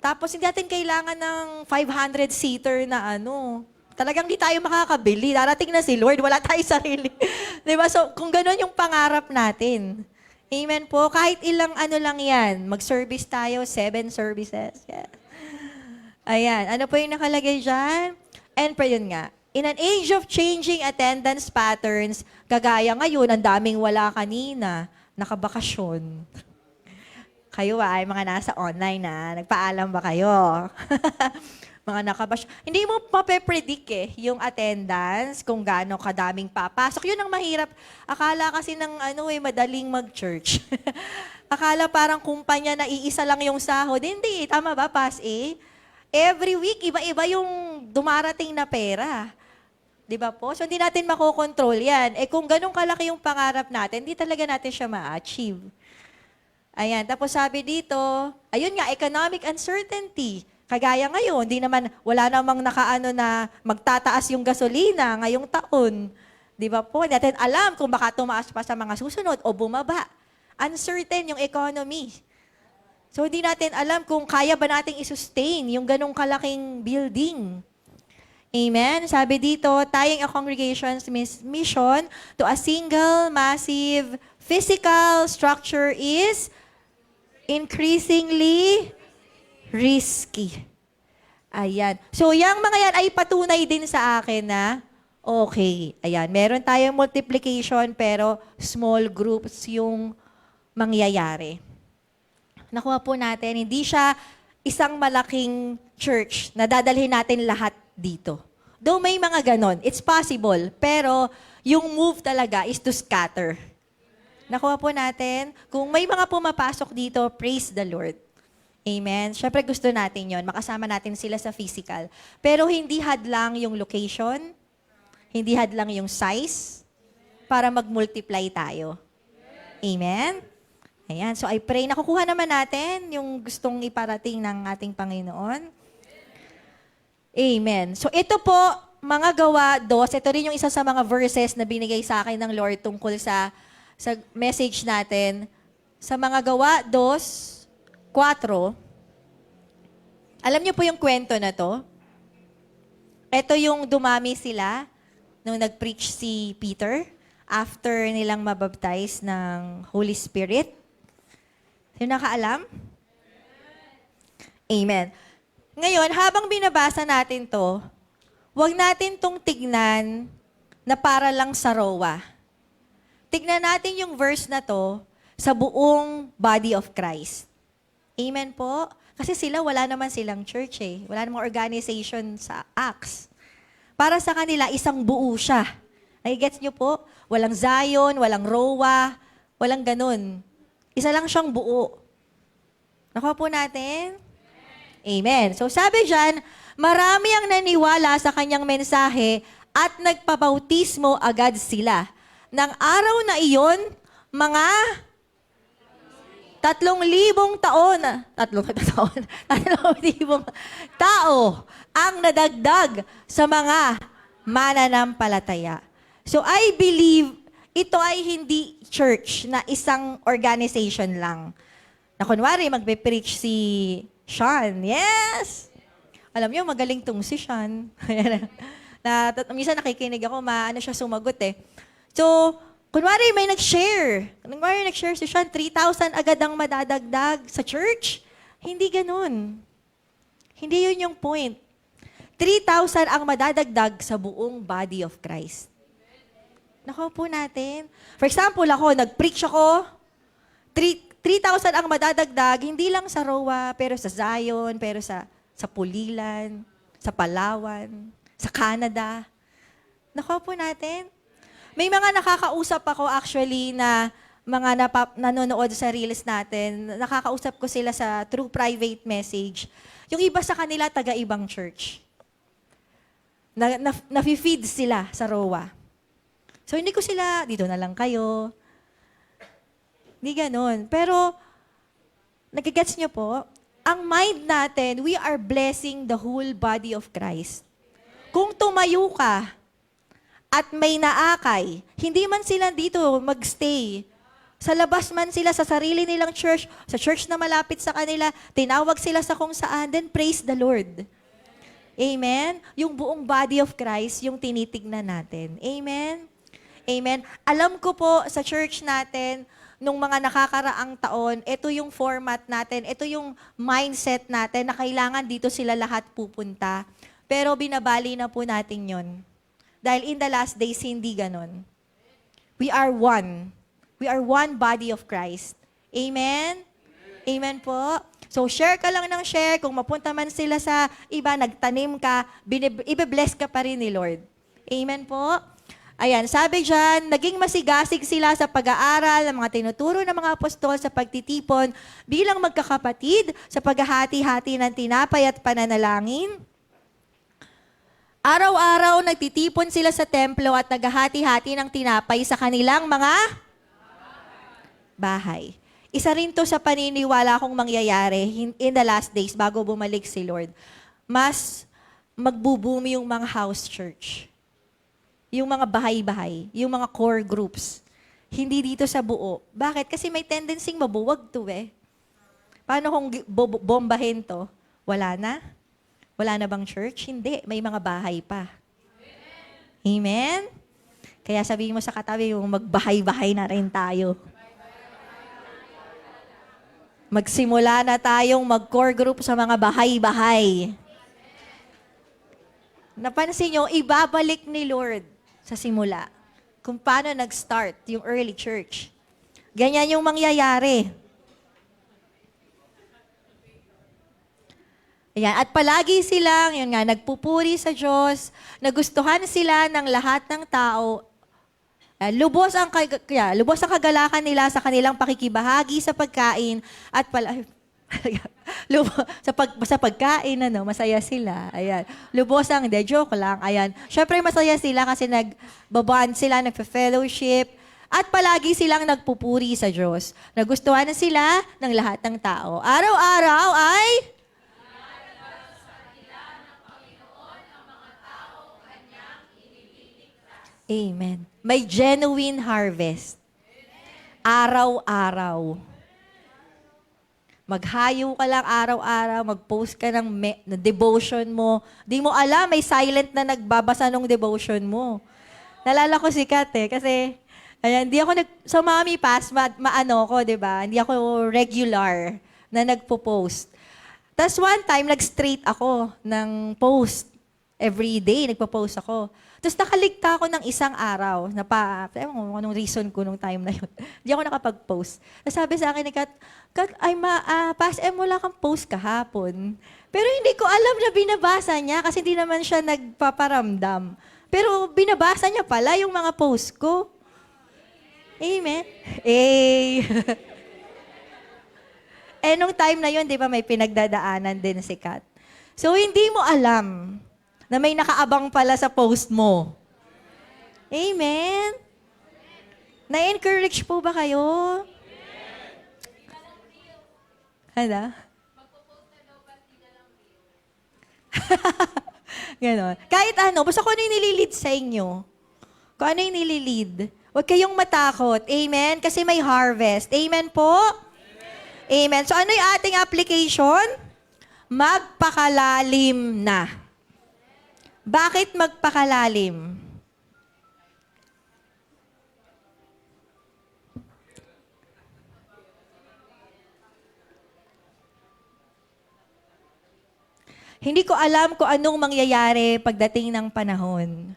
Tapos hindi natin kailangan ng 500-seater na Talagang di tayo makakabili. Darating na si Lord, wala tayong sarili. Di ba? So, kung ganon yung pangarap natin. Amen po. Kahit ilang lang yan. Mag-service tayo, 7 services. Yeah. Ayan. Ano po yung nakalagay dyan? And pa yun nga. In an age of changing attendance patterns, kagaya ngayon, ang daming wala kanina, nakabakasyon. Kayo ay mga nasa online na. Nagpaalam ba kayo? Mga nakabakasyon. Hindi mo mape-predict yung attendance, kung gaano kadaming papasok. Yun ang mahirap. Akala kasi ng madaling mag-church. Akala parang kumpanya na iisa lang yung sahod. Hindi, tama ba, Pas Every week, iba-iba yung dumarating na pera. Di ba po? So, hindi natin makokontrol yan. Kung ganun kalaki yung pangarap natin, hindi talaga natin siya ma-achieve. Ayan. Tapos sabi dito, ayun nga, economic uncertainty. Kagaya ngayon, wala namang na magtataas yung gasolina ngayong taon. Di ba po? Hindi natin alam kung baka tumaas pa sa mga susunod o bumaba. Uncertain yung economy. So, hindi natin alam kung kaya ba nating i-sustain yung ganong kalaking building. Amen? Sabi dito, tying a congregation's mission to a single, massive, physical structure is increasingly risky. Ayan. So, yung mga yan ay patunay din sa akin na, okay, ayan, meron tayong multiplication pero small groups yung mangyayari. Nakuha po natin, hindi siya isang malaking church na dadalhin natin lahat dito. Though may mga ganon, it's possible, pero yung move talaga is to scatter. Nakuha po natin, kung may mga pumapasok dito, praise the Lord. Amen. Siyempre gusto natin yon, makasama natin sila sa physical. Pero hindi hadlang yung location, hindi hadlang yung size, para mag-multiply tayo. Amen? Ayan. So I pray, nakukuha naman natin yung gustong iparating ng ating Panginoon. Amen. So ito po, mga gawa 2, ito rin yung isa sa mga verses na binigay sa akin ng Lord tungkol sa message natin. Sa mga gawa 2:4, alam niyo po yung kwento na to? Ito yung dumami sila nung nag-preach si Peter after nilang mabaptize ng Holy Spirit. Sino nakaalam? Amen. Ngayon, habang binabasa natin to, huwag natin tong tignan na para lang sa rowa. Tignan natin yung verse na to sa buong body of Christ. Amen po? Kasi sila, wala naman silang church eh. Wala namang organization sa Acts. Para sa kanila, isang buo siya. Ay, gets nyo po? Walang Zion, walang Rowa, walang ganun. Isa lang siyang buo. Nakuha po natin? Amen. So sabi dyan, marami ang naniwala sa kanyang mensahe at nagpabautismo agad sila. Nang araw na iyon, mga 3,000 taon, 3,000 tao ang nadagdag sa mga mananampalataya. So I believe ito ay hindi church na isang organization lang. Na kunwari, magpe-preach si Sean. Yes! Alam niyo, magaling tong si Sean. Minsan nakikinig ako, maano siya sumagot eh. So, kunwari may nag-share. Kunwari nag-share si Sean, 3,000 agad ang madadagdag sa church. Hindi ganun. Hindi yun yung point. 3,000 ang madadagdag sa buong body of Christ. Nakuha po natin. For example, ako, nag-preach ako, 3,000 ang madadagdag, hindi lang sa Rowa, pero sa Zion, pero sa Pulilan, sa Palawan, sa Canada. Nakuha po natin. May mga nakakausap ako actually na mga nanonood sa reels natin. Nakakausap ko sila sa through private message. Yung iba sa kanila, taga-ibang church. Nafi-feed sila sa Rowa. So, hindi ko sila, dito na lang kayo. Hindi ganun. Pero, nagigets niyo po, ang mind natin, we are blessing the whole body of Christ. Kung tumayo ka at may naakay, hindi man sila dito magstay. Sa labas man sila, sa sarili nilang church, sa church na malapit sa kanila, tinawag sila sa kung saan, then praise the Lord. Amen? Yung buong body of Christ, yung tinitignan natin. Amen? Amen? Alam ko po sa church natin, nung mga nakakaraang taon, ito yung format natin, ito yung mindset natin na kailangan dito sila lahat pupunta. Pero binabali na po natin yon. Dahil in the last days, hindi ganon. We are one. We are one body of Christ. Amen? Amen po? So, share ka lang ng share. Kung mapunta man sila sa iba, nagtanim ka, ibe-bless ka pa rin ni Lord. Amen po? Ayan, sabi dyan, naging masigasig sila sa pag-aaral ng mga tinuturo ng mga apostol sa pagtitipon bilang magkakapatid sa paghahati-hati ng tinapay at pananalangin. Araw-araw nagtitipon sila sa templo at naghahati-hati ng tinapay sa kanilang mga bahay. Isa rin to sa paniniwala kong mangyayari in the last days bago bumalik si Lord. Mas magbo-boom yung mga house church. Yung mga bahay-bahay, yung mga core groups. Hindi dito sa buo. Bakit? Kasi may tendency mabuwag to eh. Paano kung bombahin to? Wala na? Wala na bang church? Hindi. May mga bahay pa. Amen? Kaya sabihin mo sa katabi, yung magbahay-bahay na rin tayo. Magsimula na tayong mag-core group sa mga bahay-bahay. Napansin nyo, ibabalik ni Lord sa simula kung paano nag-start yung early church. Ganyan yung mangyayari. Ayan. At palagi silang, yun nga, nagpupuri sa Diyos, nagustuhan sila ng lahat ng tao. Lubos ang kagalakan nila sa kanilang pakikibahagi sa pagkain at sa pagkain, masaya sila. Ayan. Lubos ang, joke lang. Ayan. Syempre, masaya sila kasi nagbaband sila, nagpe-fellowship, at palagi silang nagpupuri sa Diyos. Nagustuhan na sila ng lahat ng tao. Araw-araw ay Amen. May genuine harvest. Araw-araw. Maghayo ka lang araw-araw, mag-post ka ng devotion mo. Di mo alam, may silent na nagbabasa ng devotion mo. Nalala ko si Kat kasi ayan, hindi ako sa Mommy Pass, maano ko, di ba? Hindi ako regular na nagpo-post. Tapos one time, nag-straight ako ng post. Every day, nagpo-post ako. Tapos nakaligta ako ng isang araw na ewan ko anong reason ko nung time na yun. Hindi ako nakapag-post. Tapos sabi sa akin ni Kat, Pas, wala kang post kahapon. Pero hindi ko alam na binabasa niya kasi hindi naman siya nagpaparamdam. Pero binabasa niya pala yung mga post ko. Amen. Nung time na yun, di ba, may pinagdadaanan din si Kat. So, hindi mo alam na may nakaabang pala sa post mo. Amen? Na-encourage po ba kayo? Ano? Ganon. Kahit ano, basta kung ano yung nililid sa inyo. Kung ano yung nililid. Huwag kayong matakot. Amen? Kasi may harvest. Amen po? Amen. So ano yung ating application? Magpakalalim na. Bakit magpakalalim? Hindi ko alam kung anong mangyayari pagdating ng panahon.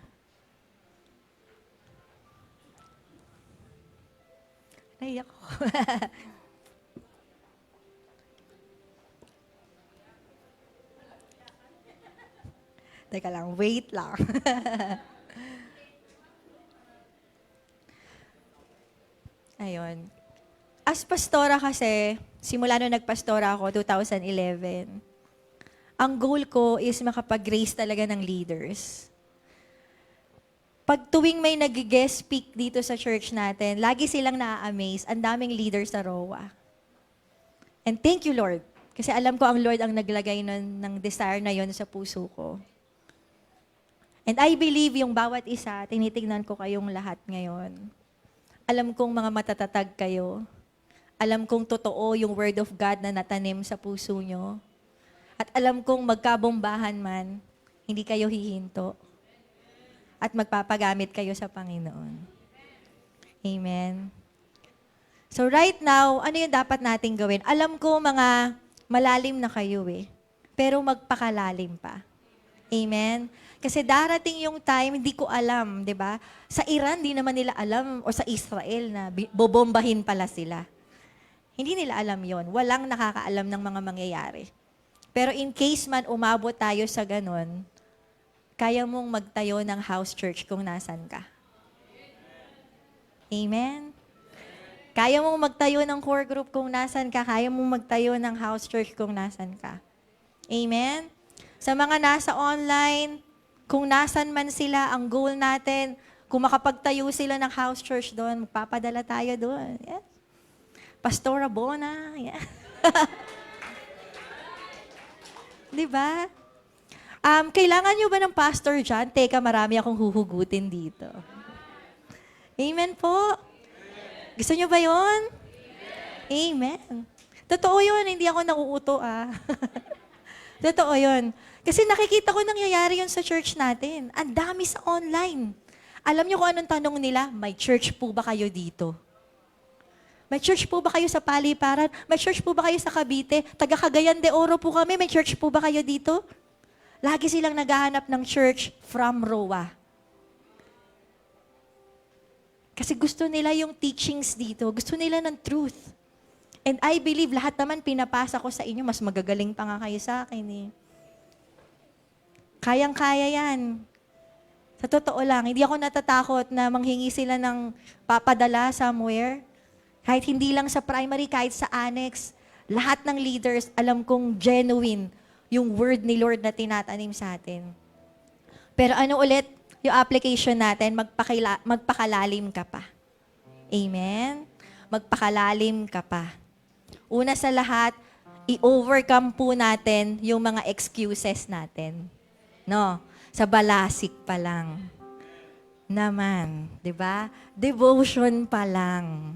Naiyak ko. Teka lang, wait lang. Ayun. As pastora kasi, simula nung nagpastora ako, 2011, ang goal ko is makapag-raise talaga ng leaders. Pag tuwing may nag-guest speak dito sa church natin, lagi silang na-amaze, ang daming leaders sa ROA. And thank you, Lord. Kasi alam ko ang Lord ang naglagay ng desire na yon sa puso ko. And I believe yung bawat isa, tinitignan ko kayong lahat ngayon. Alam kong mga matatatag kayo. Alam kong totoo yung word of God na natanim sa puso nyo. At alam kong magkabombahan man, hindi kayo hihinto. At magpapagamit kayo sa Panginoon. Amen. So right now, ano yung dapat nating gawin? Alam ko mga malalim na kayo pero magpakalalim pa. Amen? Kasi darating yung time, hindi ko alam, di ba? Sa Iran, di naman nila alam, o sa Israel na bobombahin pala sila. Hindi nila alam yon. Walang nakakaalam ng mga mangyayari. Pero in case man umabot tayo sa ganun, kaya mong magtayo ng house church kung nasan ka. Amen? Kaya mong magtayo ng core group kung nasan ka. Kaya mong magtayo ng house church kung nasan ka. Amen? Sa mga nasa online, kung nasan man sila, ang goal natin, kung makapagtayo sila ng house church doon, magpapadala tayo doon. Yes. Pastora Bona. Yeah. Di ba? Kailangan nyo ba ng pastor dyan? Teka, marami akong huhugutin dito. Amen po. Gusto nyo ba yun? Amen. Totoo yun, hindi ako nauuto Totoo yun. Kasi nakikita ko nangyayari yun sa church natin. Ang dami sa online. Alam niyo kung anong tanong nila? May church po ba kayo dito? May church po ba kayo sa Paliparan? May church po ba kayo sa Cavite? Taga Cagayan de Oro po kami. May church po ba kayo dito? Lagi silang naghahanap ng church from ROA. Kasi gusto nila yung teachings dito. Gusto nila ng truth. And I believe lahat naman pinapasa ko sa inyo, mas magagaling pa nga kayo sa akin Kayang-kaya yan. Sa totoo lang, hindi ako natatakot na manghingi sila ng papadala somewhere. Kahit hindi lang sa primary, kahit sa annex. Lahat ng leaders, alam kong genuine yung word ni Lord na tinatanim sa atin. Pero ano ulit, yung application natin, magpakalalim ka pa. Amen? Magpakalalim ka pa. Una sa lahat, i-overcome po natin yung mga excuses natin. No? Sa balasik pa lang. Naman, 'di ba? Devotion pa lang.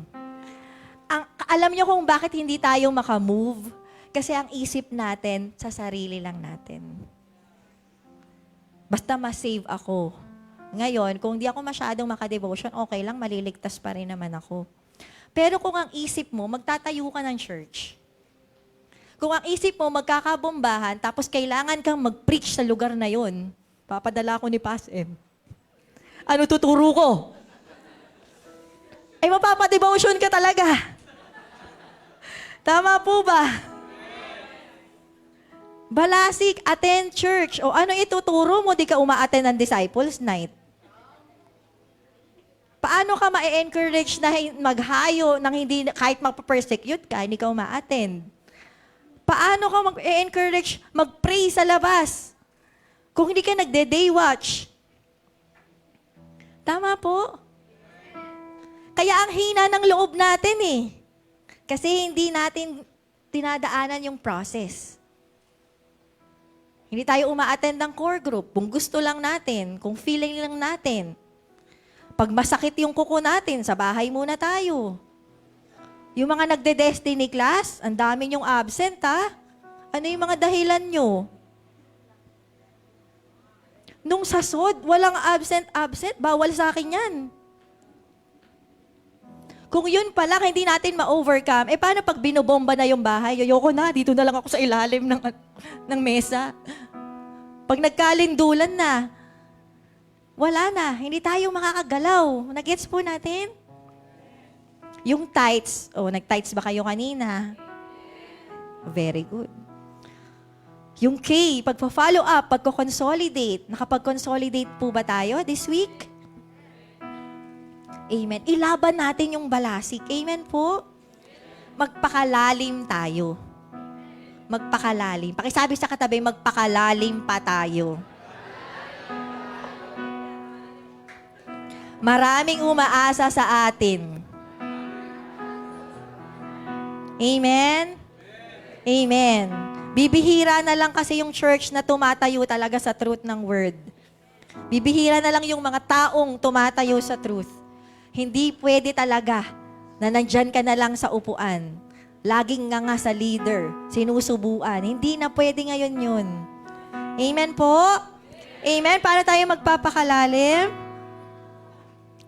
Alam niyo kung bakit hindi tayo makamove? Kasi ang isip natin sa sarili lang natin. Basta ma-save ako. Ngayon, kung di ako masyadong maka-devotion, okay lang, maliligtas pa rin naman ako. Pero kung ang isip mo, magtatayo ka ng church. Kung ang isip mo, magkakabombahan, tapos kailangan kang mag-preach sa lugar na yon, Papadala ko ni Pas M. Ano tuturo ko? Ay, mapapadevotion ka talaga. Tama po ba? Balasik, attend church. O ano ituturo mo? Di ka uma-attend ng disciples night. Paano ka ma-encourage na maghayo nang hindi, kahit magpa-persecute ka, hindi ka uma-attend? Paano ka mag-encourage mag-pray sa labas? Kung hindi ka nagde-day watch. Tama po? Kaya ang hina ng loob natin eh. Kasi hindi natin tinadaanan yung process. Hindi tayo uma-attend ng core group kung gusto lang natin, kung feeling lang natin. Pag masakit yung kuko natin, sa bahay muna tayo. Yung mga nagde-destiny class, ang dami nyong absent ha. Ano yung mga dahilan nyo? Nung sa SOD, walang absent, bawal sa akin yan. Kung yun pala, hindi natin ma-overcome, paano pag binobomba na yung bahay? Ayoko na, dito na lang ako sa ilalim ng mesa. Pag nagkalindulan na, wala na, hindi tayo makakagalaw. Nag-gets po natin? Yung tights, nag-tights ba kayo kanina? Very good. Yung K, pagpa-follow up, pagko-consolidate. Nakapag-consolidate po ba tayo this week? Amen. Ilaban natin yung balasik. Amen po? Magpakalalim tayo. Magpakalalim. Pakisabi sa katabi, magpakalalim pa tayo. Maraming umaasa sa atin. Amen? Amen. Bibihira na lang kasi yung church na tumatayo talaga sa truth ng word. Bibihira na lang yung mga taong tumatayo sa truth. Hindi pwede talaga na nandyan ka na lang sa upuan. Laging nga sa leader, sinusubuan. Hindi na pwede ngayon yun. Amen po? Amen? Para tayo magpapakalalim.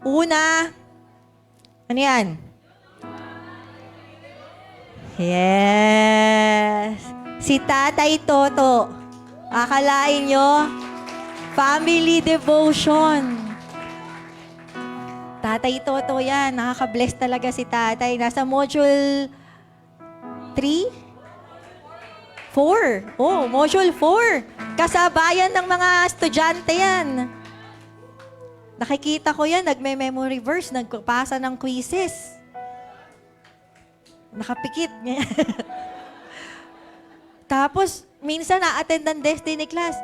Una, ano yan? Yes. Si Tatay Toto. Akalain nyo, family devotion. Tatay Toto yan. Nakaka-bless talaga si Tatay. Nasa module 3? 4. Oh, module 4. Kasabayan ng mga estudyante yan. Nakikita ko yan, nagme-memory verse, nagpasa ng quizzes. Nakapikit. Tapos, minsan na-attend ng Destiny class.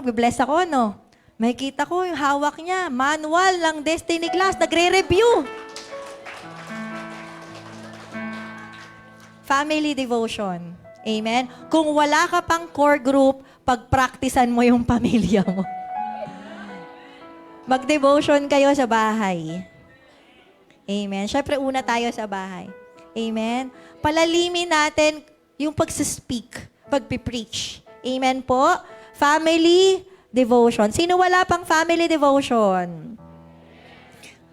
Bless ako, no? May kita ko yung hawak niya, manual ng Destiny class, nagre-review. Family devotion. Amen? Kung wala ka pang core group, pag-practicean mo yung pamilya mo. Mag-devotion kayo sa bahay. Amen? Siyempre, una tayo sa bahay. Amen? Palalimin natin yung pag-speak, pag-preach. Amen po? Family devotion. Sino wala pang family devotion?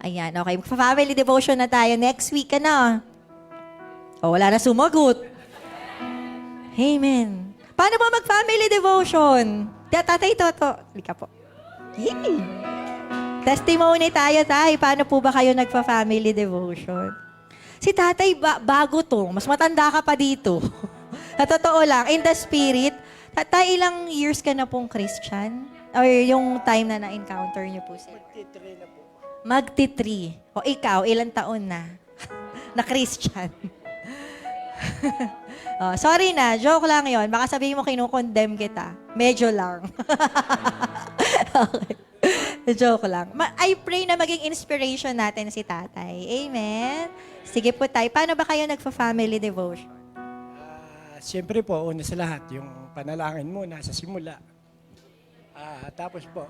Ayan, okay. Family devotion na tayo. Next week, wala na sumagot. Amen. Paano ba mag-family devotion? Tatay Toto. Lika po. Yay! Testimony tayo, Tay. Paano po ba kayo nagpa-family devotion? Si Tatay, bago to. Mas matanda ka pa dito. Sa totoo lang, in the spirit, Tatay, ilang years ka na pong Christian? Or yung time na na-encounter niyo po siya? Magti-3 na po. Magti-3. O ikaw, ilang taon na? Na Christian. Sorry na, joke lang yon. Baka sabihin mo kinukondemn kita. Medyo lang. Okay. Joke lang. I pray na maging inspiration natin si Tatay. Amen? Sige po tayo. Paano ba kayo nagpa-family devotion? Siyempre po, una sa lahat, yung panalangin muna sa simula. Tapos po,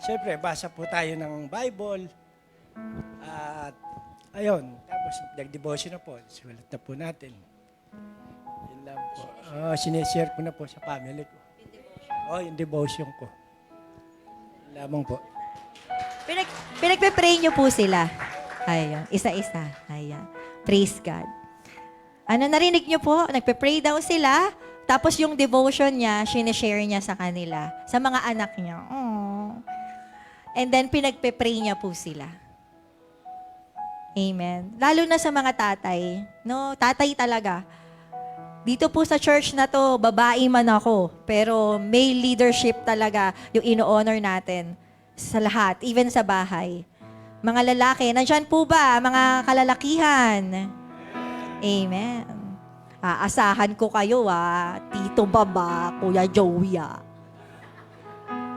siyempre, basa po tayo ng Bible. At ayun, tapos nag-devotion na po. Sulat na po natin. Yun lang po. Sineshare ko na po sa family ko. Yung devotion ko. Lamang po. Pinagpe-pray niyo po sila. Ayan. Isa-isa. Ayan. Praise God. Narinig niyo po? Nagpe-pray daw sila Tapos yung devotion niya, sinishare niya sa kanila, sa mga anak niya. Aww. And then, pinagpe-pray niya po sila. Amen. Lalo na sa mga tatay. No, tatay talaga. Dito po sa church na to, babae man ako, pero male leadership talaga yung ino-honor natin sa lahat, even sa bahay. Mga lalaki, nandyan po ba, mga kalalakihan? Amen. Aasahan ko kayo, Tito Baba, Kuya Joey,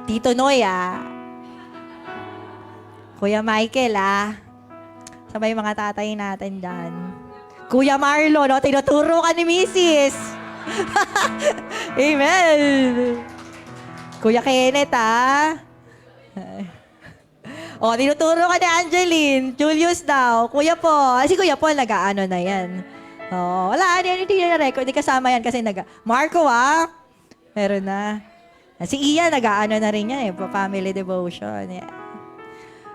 Tito Noy, Kuya Michael, Sabay mga tatay natin dyan. Kuya Marlo, no? Tinuturo ka ni Mrs. Amen. Kuya Kenneth, O, tinuturo ka ni Angeline. Julius daw. Kuya Paul. Si Kuya Paul, nag-ano na yan. O, wala, hindi na record. Hindi kasama yan kasi Marco, meron na. Si Ian, nag-ano na rin yan, family devotion. Yeah.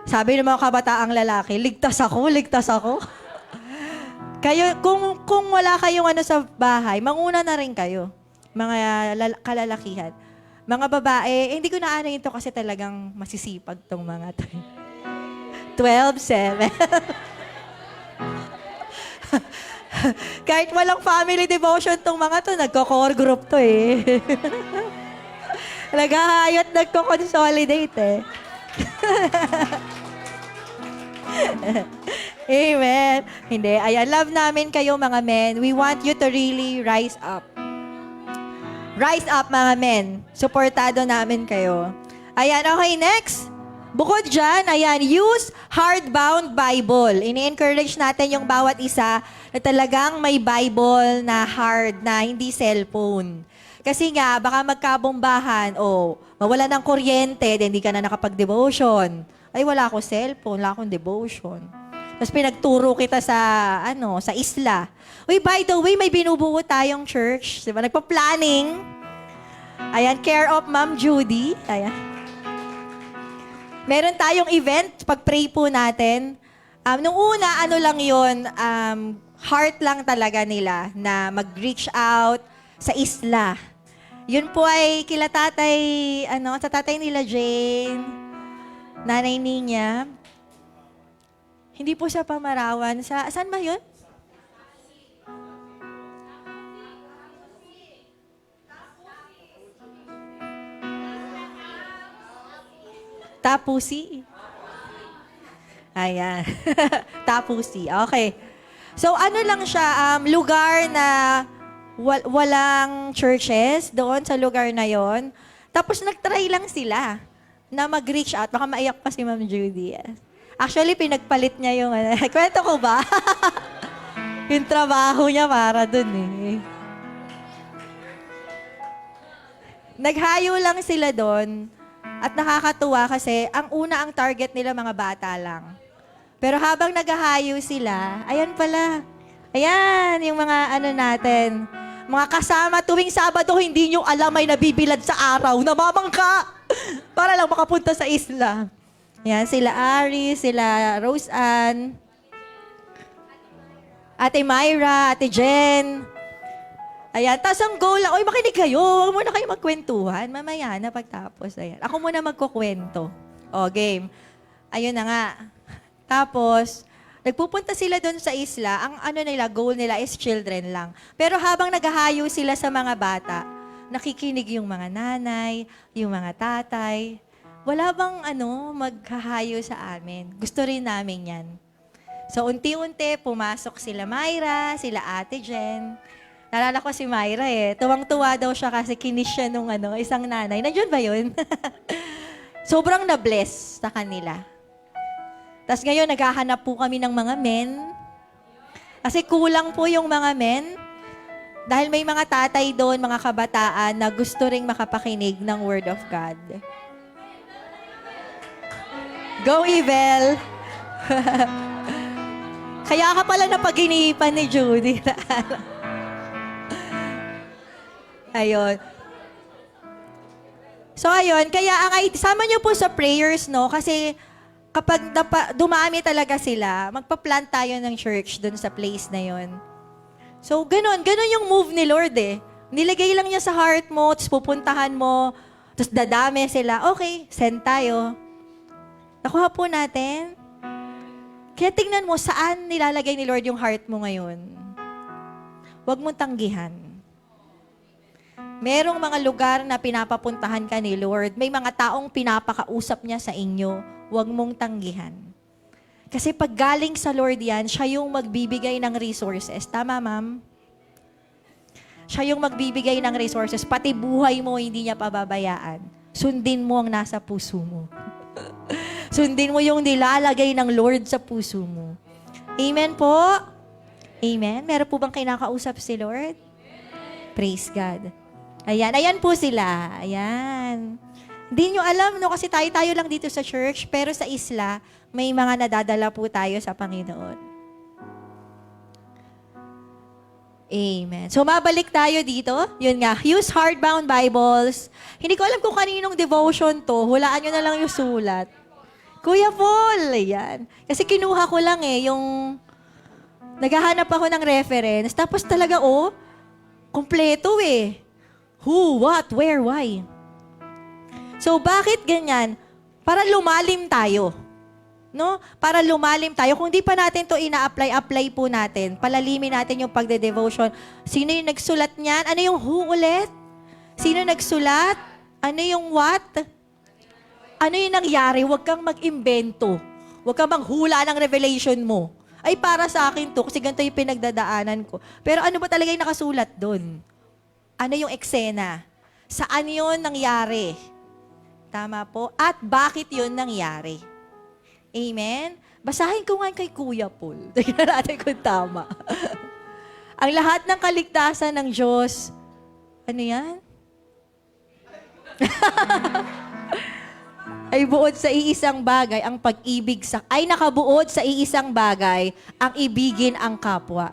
Sabi ng mga kabataang lalaki, ligtas ako, ligtas ako. Kayo, kung wala kayong sa bahay, manguna na rin kayo, mga kalalakihan. Mga babae, hindi ko na ito kasi talagang masisipag tong mga to. 12-7. Kahit walang family devotion tong mga to, nagko-core group to Naghahayot, nagko-consolidate Amen. Hindi. Ayan, love namin kayo mga men. We want you to really rise up. Rise up mga men. Suportado namin kayo. Ayan, okay, next. Bukod dyan, ayan, use hardbound Bible. Ini-encourage natin yung bawat isa na talagang may Bible na hard, na hindi cellphone. Kasi nga, baka magkabombahan o mawala ng kuryente, then hindi ka na nakapag-devotion. Ay, wala ako cellphone, wala akong devotion. Tapos pinagturo kita sa isla. Uy, by the way, may binubuo tayong church. Diba? Nagpa-planning. Ayan, care of Ma'am Judy. Ayan. Meron tayong event, pag-pray po natin. Nung una, lang yun, heart lang talaga nila na mag-reach out sa isla. Yun po ay kila tatay, sa tatay nila Jane, nanay niya. Hindi po sa Pamarawan. Saan ba yun? Tapusi. Ayan. Tapusi. Okay. So, lang siya, lugar na walang churches doon sa lugar na yon. Tapos, nag-try lang sila na mag-reach out. Baka maiyak pa si Ma'am Judy. Actually, pinagpalit niya yung... Kwento ko ba? Yung trabaho niya para dun Naghayo lang sila doon. At nakakatuwa kasi ang target nila mga bata lang. Pero habang naghahayo sila, ayan pala. Ayan, yung mga natin. Mga kasama tuwing Sabado, hindi nyo alam may nabibilad sa araw. Namamangka! Para lang makapunta sa isla. Ayan, sila Ari, sila Rose Ann, Ate Myra, Ate Jen. Ayan, tapos ang goal lang, makinig kayo. Huwag muna kayo magkwentuhan. Mamaya na pagtapos. Ayan. Ako muna magkukwento. O, game. Ayun na nga. Tapos, nagpupunta sila doon sa isla. Ang goal nila is children lang. Pero habang naghahayo sila sa mga bata, nakikinig yung mga nanay, yung mga tatay. Wala bang maghahayo sa amin? Gusto rin namin yan. So, unti-unti, pumasok sila Myra, sila Ate Jen. Nalala ko si Myra Tuwang-tuwa daw siya kasi kinis siya nung isang nanay. Nandiyan ba yun? Sobrang na-bless sa kanila. Tapos ngayon, naghahanap po kami ng mga men. Kasi kulang po yung mga men. Dahil may mga tatay doon, mga kabataan na gusto ring makapakinig ng Word of God. Go, Evel! Kaya ka pala napag-inipan ni Judy. Ayun. So, ayun. Kaya sama niyo po sa prayers, no? Kasi kapag dumami talaga sila, magpa-plant tayo ng church dun sa place na yon. So, ganun yung move ni Lord Nilagay lang niya sa heart mo, tapos pupuntahan mo, tapos dadami sila. Okay, send tayo. Nakuha po natin. Kaya tingnan mo, saan nilalagay ni Lord yung heart mo ngayon? Huwag mong tanggihan. Merong mga lugar na pinapapuntahan ka ni Lord. May mga taong pinapakausap niya sa inyo. Huwag mong tanggihan. Kasi pag galing sa Lord yan, siya yung magbibigay ng resources. Tama, ma'am? Siya yung magbibigay ng resources. Pati buhay mo, hindi niya pababayaan. Sundin mo ang nasa puso mo. Sundin mo yung nilalagay ng Lord sa puso mo. Amen po? Amen? Meron po bang kinakausap si Lord? Praise God. Ayan, ayan po sila. Ayan. Hindi nyo alam, no? Kasi tayo-tayo lang dito sa church, pero sa isla, may mga nadadala po tayo sa Panginoon. Amen. So, mabalik tayo dito. Yun nga, use hardbound Bibles. Hindi ko alam kung kaninong devotion to. Hulaan nyo na lang yung sulat. Kuya Paul, ayan. Kasi kinuha ko lang yung naghahanap ako ng reference. Tapos talaga, kompleto Who, what, where, why. So, bakit ganyan? Para lumalim tayo. No? Para lumalim tayo. Kung di pa natin to ina-apply po natin. Palalimin natin yung pagde-devotion. Sino yung nagsulat niyan? Ano yung who ulit? Sino nagsulat? Ano yung what? Ano yung nangyari? Huwag kang mag-imbento. Huwag kang manghula ng revelation mo. Ay, para sa akin to, kasi ganito yung pinagdadaanan ko. Pero ano ba talaga yung nakasulat doon? Ano yung eksena? Saan yun nangyari? Tama po? At bakit yun nangyari? Amen? Basahin ko nga kay Kuya Paul. Tignan natin kung tama. Ang lahat ng kaligtasan ng Diyos, ano yan? Ay buod sa iisang bagay, ang pag-ibig ay nakabuod sa iisang bagay, ang ibigin ang kapwa.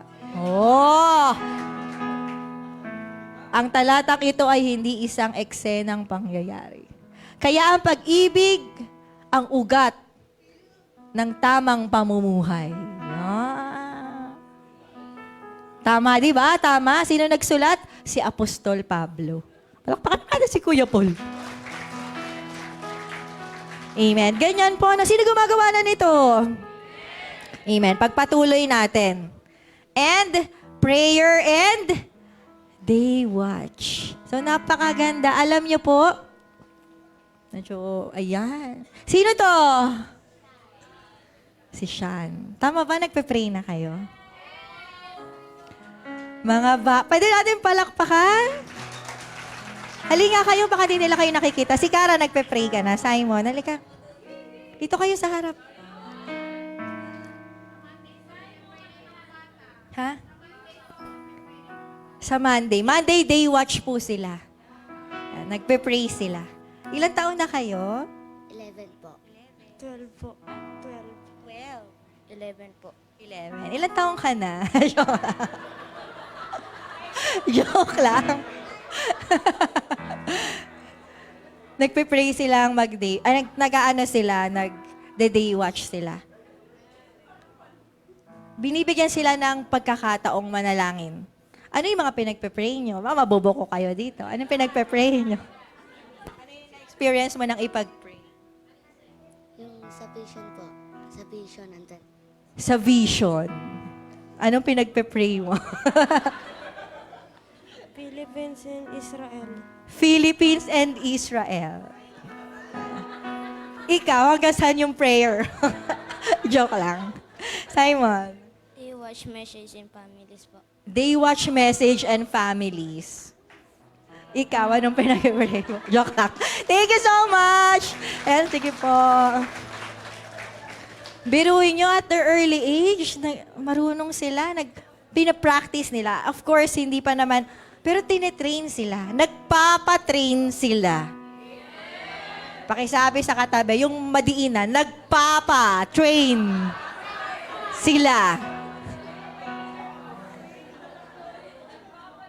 Ang talatang ito ay hindi isang eksenang pangyayari. Kaya ang pag-ibig, ang ugat ng tamang pamumuhay. Tama, di ba? Tama. Sino nagsulat? Si Apostol Pablo. Palakpakan natin si Kuya Paul. Amen. Ganyan po. Sino gumagawa na nito? Amen. Pagpatuloy natin. And prayer and day watch. So, napakaganda. Alam niyo po, ayan. Sino to? Si Sean. Tama ba? Nagpe-pray na kayo? Pwede natin palakpakan? Halika kayo, baka di nila kayo nakikita. Si Cara, nagpe-pray ka na. Simon, halika. Dito kayo sa harap. Ha? Sa Monday. Monday, day watch po sila. Nagpe-pray sila. Ilan taon na kayo? 11 po. 12 po. 11 po. 11. Ilan taong ka na? Joke lang. Nagpe-pray silang mag-day. Nag-aano sila, nag-day watch sila. Binibigyan sila ng pagkakataong manalangin. Ano yung mga pinagpe-pray nyo? Mabobo ko kayo dito. Ano yung pinagpe-pray nyo? Ano yung na-experience mo ng ipag-pray? Yung sa vision po. Sa vision, andun. Sa vision. Anong pinagpe-pray mo? Philippines and Israel. Philippines and Israel. Ikaw, hanggang saan yung prayer? Joke lang. Simon. They watch message in families po. They watch message and families. Ikaw, anong pinag-pray mo? Joke lang. Thank you so much! And sige po. Biruin nyo at their early age, marunong sila, pinapractice nila. Of course, hindi pa naman, pero tinetrain sila. Nagpapatrain sila. Pakisabi sa katabi, yung madiinan, nagpapatrain sila.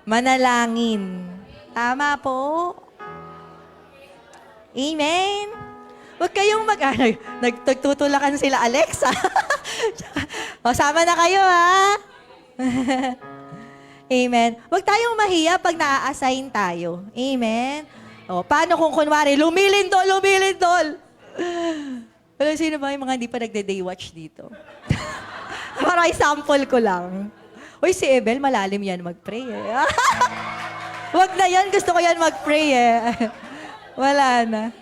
Manalangin. Tama po. Amen. Huwag kayong nagtutulakan sila, Alexa. O, sama na kayo, ha? Amen. Huwag tayong mahiya pag naa-assign tayo. Amen. O, paano kung kunwari, lumilindol? Wala, sino ba yung mga hindi pa nagde-day watch dito? Para sample ko lang. Uy, si Ebel, malalim yan mag-pray eh. Wag na yan, gusto ko yan mag-pray eh. Wala na.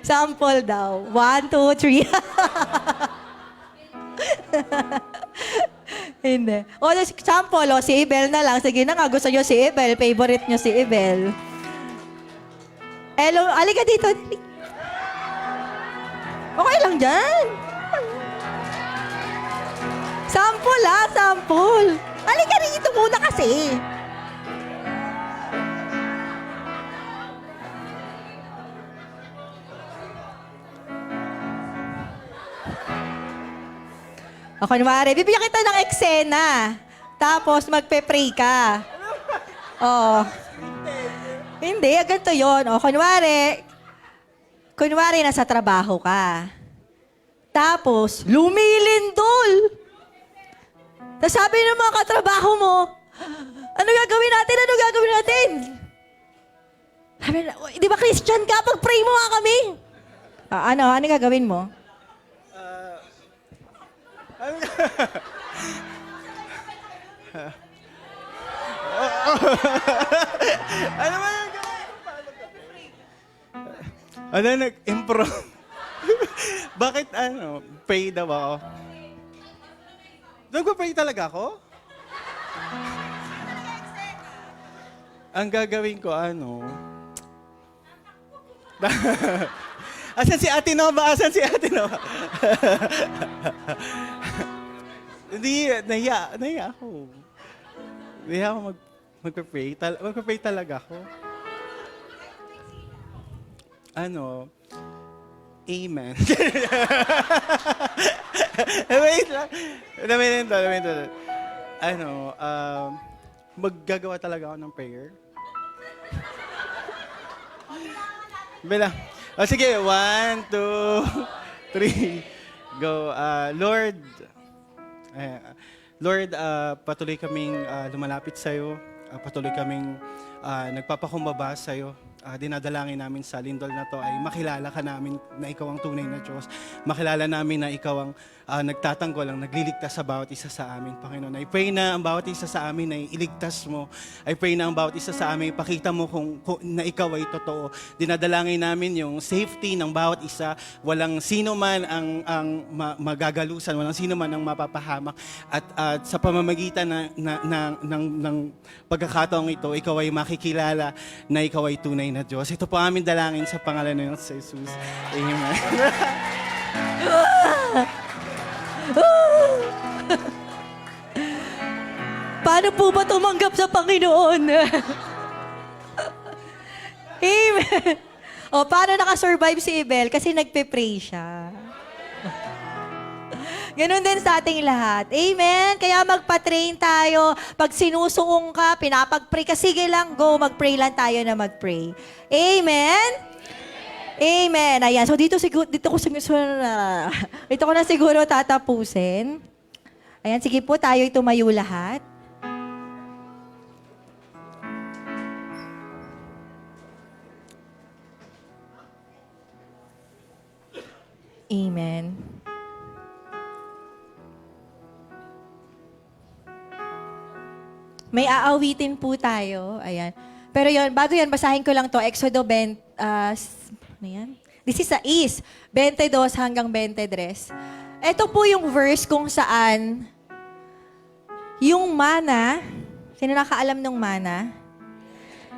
Sample daw. 1, 2, 3. Hindi. O, sample, o, si Ebel na lang. Sige na nga, gusto nyo si Ebel. Favorite nyo si Ebel. Hello, alika dito. Okay lang dyan. Sample sample. Alika rito muna kasi. O, kunwari, bibigyan kita ng eksena. Tapos, magpe-pray ka. Oh. Hindi, ganito yun. O, kunwari, nasa trabaho ka. Tapos, lumilindol. Tapos sabi ng mga katrabaho mo, ano gagawin natin? Sabi na, di ba Christian ka? Pag-pray mo nga kami. Ano gagawin mo? Ano ba yung gawin? Ano, nag-improve? Bakit pray daw ako? Nagpa-pray talaga ako? Ang gagawin ko, Asan si Ate Nova? Hindi, nahiya ako. Nahiya ako magpa-pray. Magpa-pray talaga ako. Amen. Wait lang. Dami to. Maggagawa talaga ako ng prayer. Bila. O sige, 1, 2, 3, go. Lord, patuloy kaming lumalapit sa'yo. Patuloy kaming nagpapakumbaba sa'yo. Dinadalangin namin sa lindol na to ay makilala ka namin na ikaw ang tunay na Diyos. Makilala namin na ikaw ang nagtatanggol, ang nagliligtas sa bawat isa sa amin, Panginoon. I pray na ang bawat isa sa amin ay iligtas mo. I pray na ang bawat isa sa amin, ipakita mo na ikaw ay totoo. Dinadalangin namin yung safety ng bawat isa. Walang sino man ang magagalusan, walang sino man ang mapapahamak. At sa pamamagitan ng pagkakataong ito, ikaw ay makikilala na ikaw ay tunay na Diyos. Ito po aming dalangin sa pangalan ng Jesus. Amen. Paano po ba tumanggap sa Panginoon? Amen. O, paano nakasurvive si Ibel? Kasi nagpe-pray siya. Ganon din sa ating lahat. Amen? Kaya magpa-train tayo. Pag sinusuong ka, pinapag-pray ka, sige lang, go, mag-pray lang tayo na mag-pray. Amen? Amen. Ayan. So, dito ko na siguro tatapusin. Ayan, sige po, tayo'y tumayo lahat. Amen. May aawitin po tayo. Ayan. Pero yon, bago yan, basahin ko lang to. Exodo 20, ano yan? 16, 22 hanggang 23. Ito po yung verse kung saan yung mana, sino nakaalam ng mana?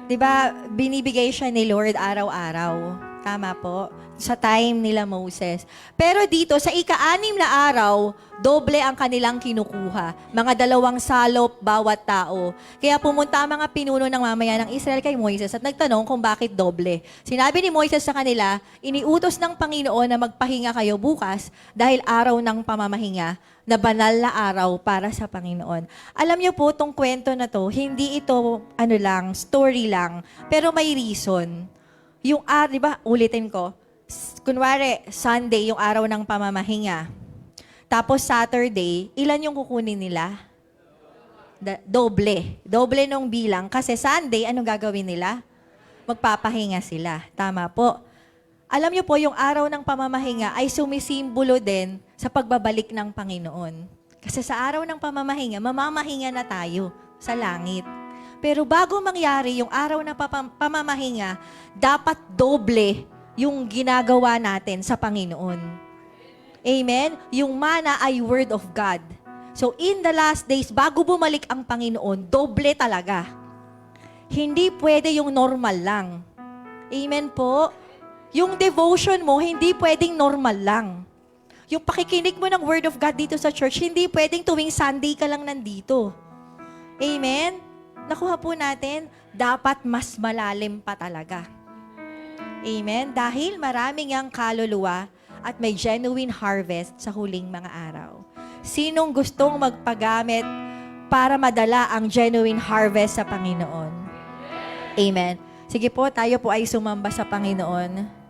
Diba, binibigay siya ni Lord araw-araw. Tama po? Sa time nila Moses. Pero dito, sa ika-6 na araw, doble ang kanilang kinukuha. Mga 2 salop bawat tao. Kaya pumunta ang mga pinuno ng mamaya ng Israel kay Moises at nagtanong kung bakit doble. Sinabi ni Moises sa kanila, iniutos ng Panginoon na magpahinga kayo bukas dahil araw ng pamamahinga na banal na araw para sa Panginoon. Alam niyo po, tong kwento na to, hindi ito story lang, pero may reason. Yung di ba, ulitin ko, kunwari, Sunday, yung araw ng pamamahinga. Tapos Saturday, ilan yung kukunin nila? Doble. Doble nung bilang. Kasi Sunday, anong gagawin nila? Magpapahinga sila. Tama po. Alam niyo po, yung araw ng pamamahinga ay sumisimbolo din sa pagbabalik ng Panginoon. Kasi sa araw ng pamamahinga, mamamahinga na tayo sa langit. Pero bago mangyari yung araw ng pamamahinga, dapat doble yung ginagawa natin sa Panginoon. Amen? Yung mana ay Word of God. So in the last days, bago bumalik ang Panginoon, doble talaga. Hindi pwede yung normal lang. Amen po? Yung devotion mo, hindi pwedeng normal lang. Yung pakikinig mo ng Word of God dito sa church, hindi pwedeng tuwing Sunday ka lang nandito. Amen? Nakuha po natin, dapat mas malalim pa talaga. Amen? Dahil maraming ang kaluluwa at may genuine harvest sa huling mga araw. Sinong gustong magpagamit para madala ang genuine harvest sa Panginoon? Amen. Sige po, tayo po ay sumamba sa Panginoon.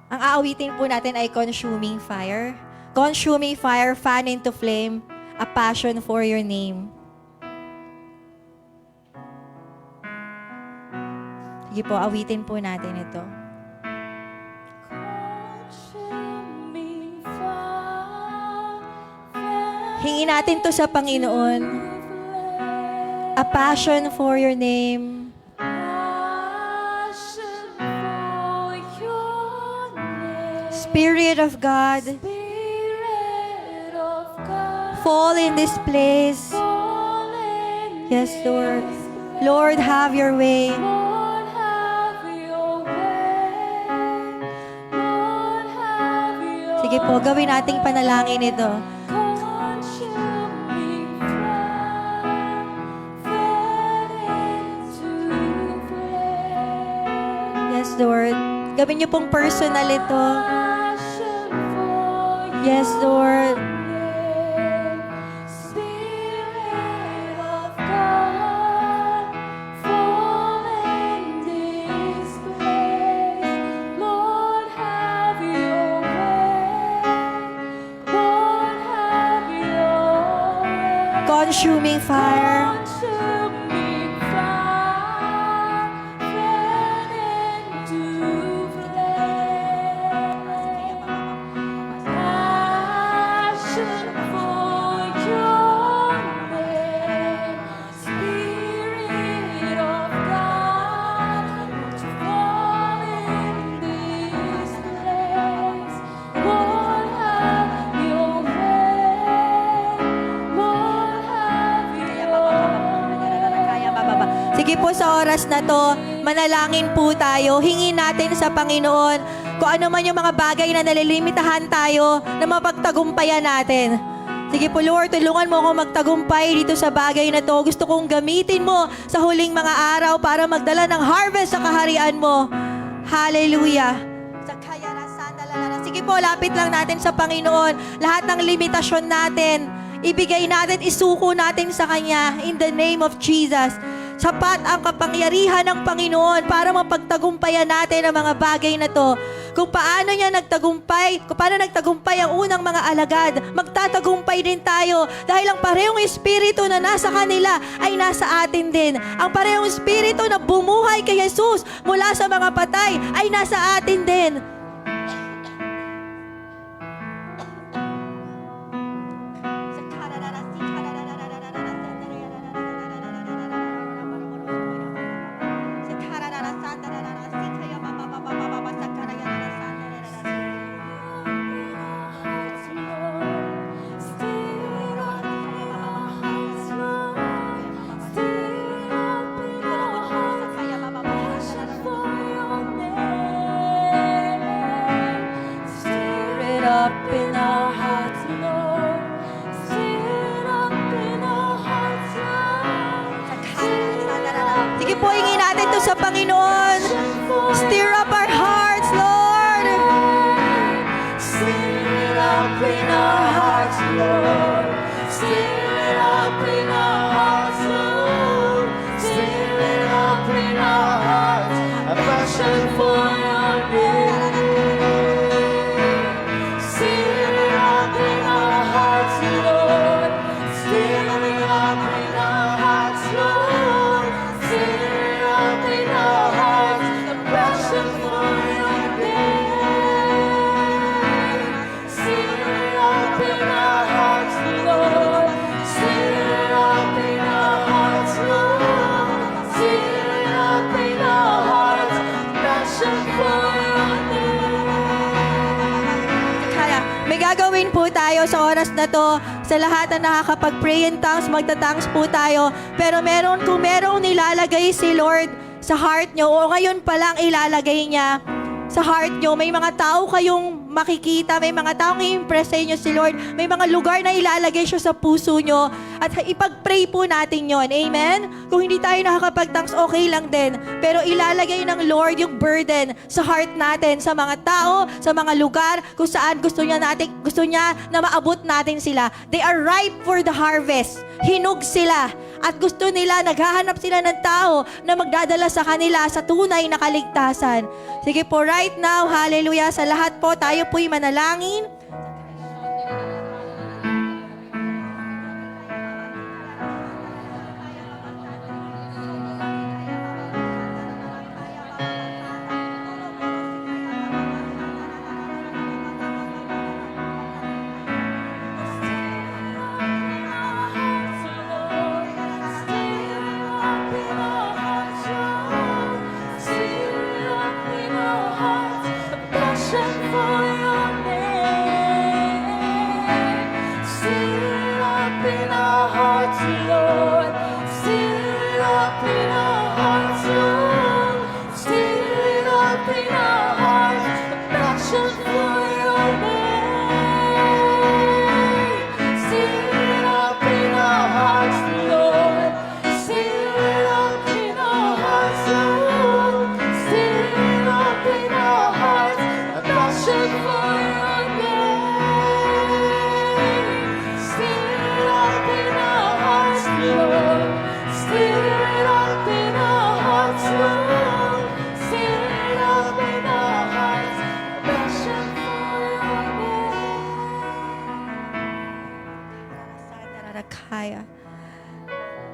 Ang aawitin po natin ay Consuming Fire. Consuming fire, fan into flame, a passion for your name. Sige po, awitin po natin ito. Hingin natin to sa Panginoon. A passion for your name. Spirit of God, fall in this place. Yes, Lord. Lord, have your way. Sige po, gawin nating panalangin ito. Yes, Lord. Gawin niyo pong personal ito. Yes, Lord. Consuming fire. Sige po, sa oras na to, manalangin po tayo. Hingin natin sa Panginoon kung ano man yung mga bagay na nalilimitahan tayo na mapagtagumpayan natin. Sige po, Lord, tulungan mo ako magtagumpay dito sa bagay na to. Gusto kong gamitin mo sa huling mga araw para magdala ng harvest sa kaharian mo. Hallelujah. Sige po, lapit lang natin sa Panginoon. Lahat ng limitasyon natin, ibigay natin, isuko natin sa Kanya in the name of Jesus. Sapat ang kapangyarihan ng Panginoon para mapagtagumpayan natin ang mga bagay na to. Kung paano niya nagtagumpay, kung paano nagtagumpay ang unang mga alagad, magtatagumpay din tayo dahil ang parehong espiritu na nasa kanila ay nasa atin din. Ang parehong espiritu na bumuhay kay Jesus mula sa mga patay ay nasa atin din. Sige po, hingin natin to sa Panginoon. Stir up our hearts, Lord. Stir it up in our hearts, Lord. Stir it up in our hearts, Lord. Stir it up in our hearts. A passion for your name. Stir it up in oras na to, sa lahat na nakakapag-pray in tongues, magta-tongues po tayo. Pero kung merong nilalagay si Lord sa heart nyo, o ngayon pa lang ilalagay niya sa heart nyo, may mga tao kayong makikita, may mga taong i-impress sa inyo si Lord, may mga lugar na ilalagay siya sa puso nyo, at ipag-pray po natin yon. Amen? Kung hindi tayo nakakapag-thanks, okay lang din. Pero ilalagay ng Lord yung burden sa heart natin, sa mga tao, sa mga lugar, kung saan gusto niya na maabot natin sila. They are ripe for the harvest. Hinog sila. At gusto nila, naghahanap sila ng tao na magdadala sa kanila sa tunay na kaligtasan. Sige po, right now, hallelujah, sa lahat po, tayo po'y manalangin.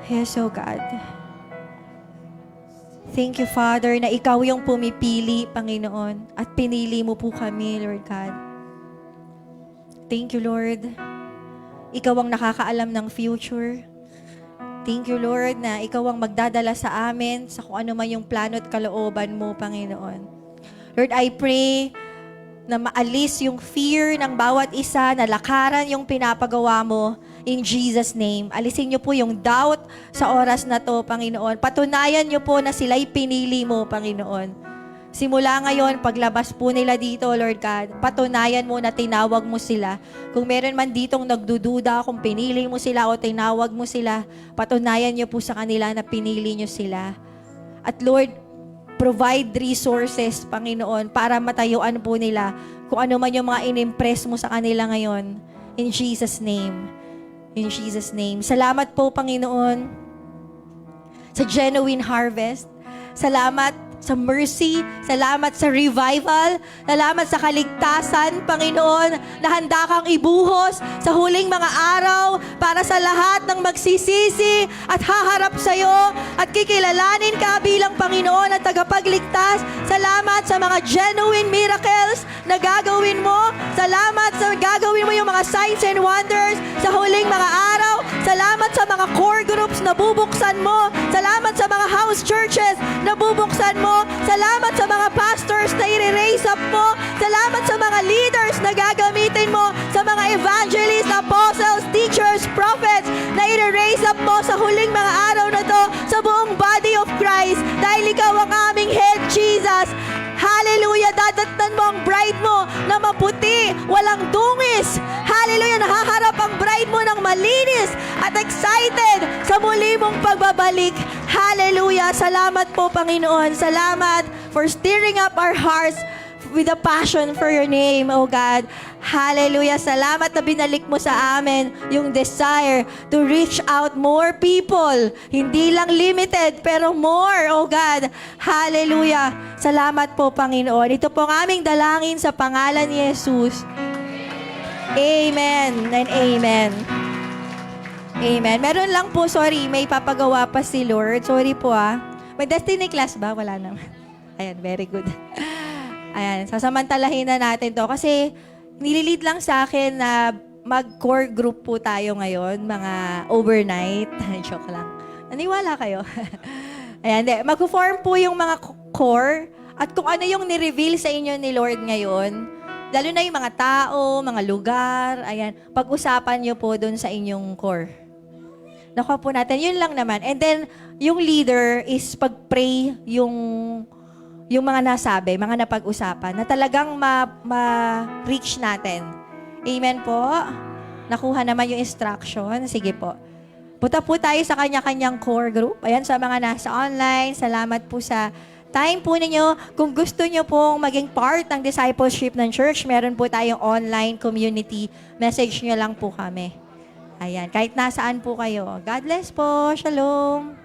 Yes, oh God. Thank you, Father, na ikaw yung pumipili, Panginoon, at pinili mo po kami, Lord God. Thank you, Lord. Ikaw ang nakakaalam ng future. Thank you, Lord, na ikaw ang magdadala sa amin sa kung ano man yung plano at kalooban mo, Panginoon. Lord, I pray na maalis yung fear ng bawat isa, na lakaran yung pinapagawa mo. In Jesus' name. Alisin niyo po yung doubt sa oras na to, Panginoon. Patunayan niyo po na sila'y pinili mo, Panginoon. Simula ngayon, paglabas po nila dito, Lord God, patunayan mo na tinawag mo sila. Kung meron man ditong nagdududa kung pinili mo sila o tinawag mo sila, patunayan niyo po sa kanila na pinili niyo sila. At Lord, provide resources, Panginoon, para matayuan po nila kung ano man yung mga inimpress mo sa kanila ngayon. In Jesus' name. In Jesus' name. Salamat po, Panginoon, sa genuine harvest. Salamat sa mercy, salamat sa revival, salamat sa kaligtasan, Panginoon, na handa kang ibuhos sa huling mga araw para sa lahat ng magsisisi at haharap sa iyo at kikilalanin ka bilang Panginoon at tagapagligtas. Salamat sa mga genuine miracles na gagawin mo. Salamat sa gagawin mo yung mga signs and wonders sa huling mga araw. Salamat sa mga core groups na bubuksan mo. Salamat sa mga house churches na bubuksan mo. Salamat sa mga pastors na i-raise up mo. Salamat sa mga leaders na gagamitin mo. Sa mga evangelists, apostles, teachers, prophets na i-raise up mo sa huling mga araw na to sa buong body of Christ. Dahil ikaw ang aming head, Jesus. Hallelujah! Dadatnan mo ang bride mo na maputi, walang dungis. Hallelujah! Nakaharap ang bride mo ng malinis at excited sa muli mong pagbabalik. Hallelujah! Salamat po, Panginoon. Salamat for stirring up our hearts with a passion for your name, oh God. Hallelujah. Salamat na binalik mo sa amin yung desire to reach out more people. Hindi lang limited, pero more, oh God. Hallelujah. Salamat po, Panginoon. Ito po ang aming dalangin sa pangalan ni Jesus. Amen and amen. Amen. Meron lang po, sorry, may papagawa pa si Lord. Sorry po May destiny class ba? Wala naman. Ayan, very good. Ayan, sasamantalahin na natin to. Kasi nililid lang sa akin na mag-core group po tayo ngayon, mga overnight. Joke lang. Naniwala kayo? Ayan, mag-form po yung mga core at kung ano yung ni-reveal sa inyo ni Lord ngayon, Lalo na yung mga tao, mga lugar, ayan, pag-usapan nyo po doon sa inyong core. Nakuha po natin, yun lang naman. And then, yung leader is pag-pray yung mga nasabi, mga napag-usapan, na talagang ma-reach natin. Amen po? Nakuha naman yung instruction. Sige po. Punta po tayo sa kanya-kanyang core group. Ayan, sa mga nasa online, salamat po sa time po ninyo. Kung gusto nyo pong maging part ng discipleship ng church, meron po tayong online community. Message nyo lang po kami. Ayan, kahit nasaan po kayo. God bless po. Shalom.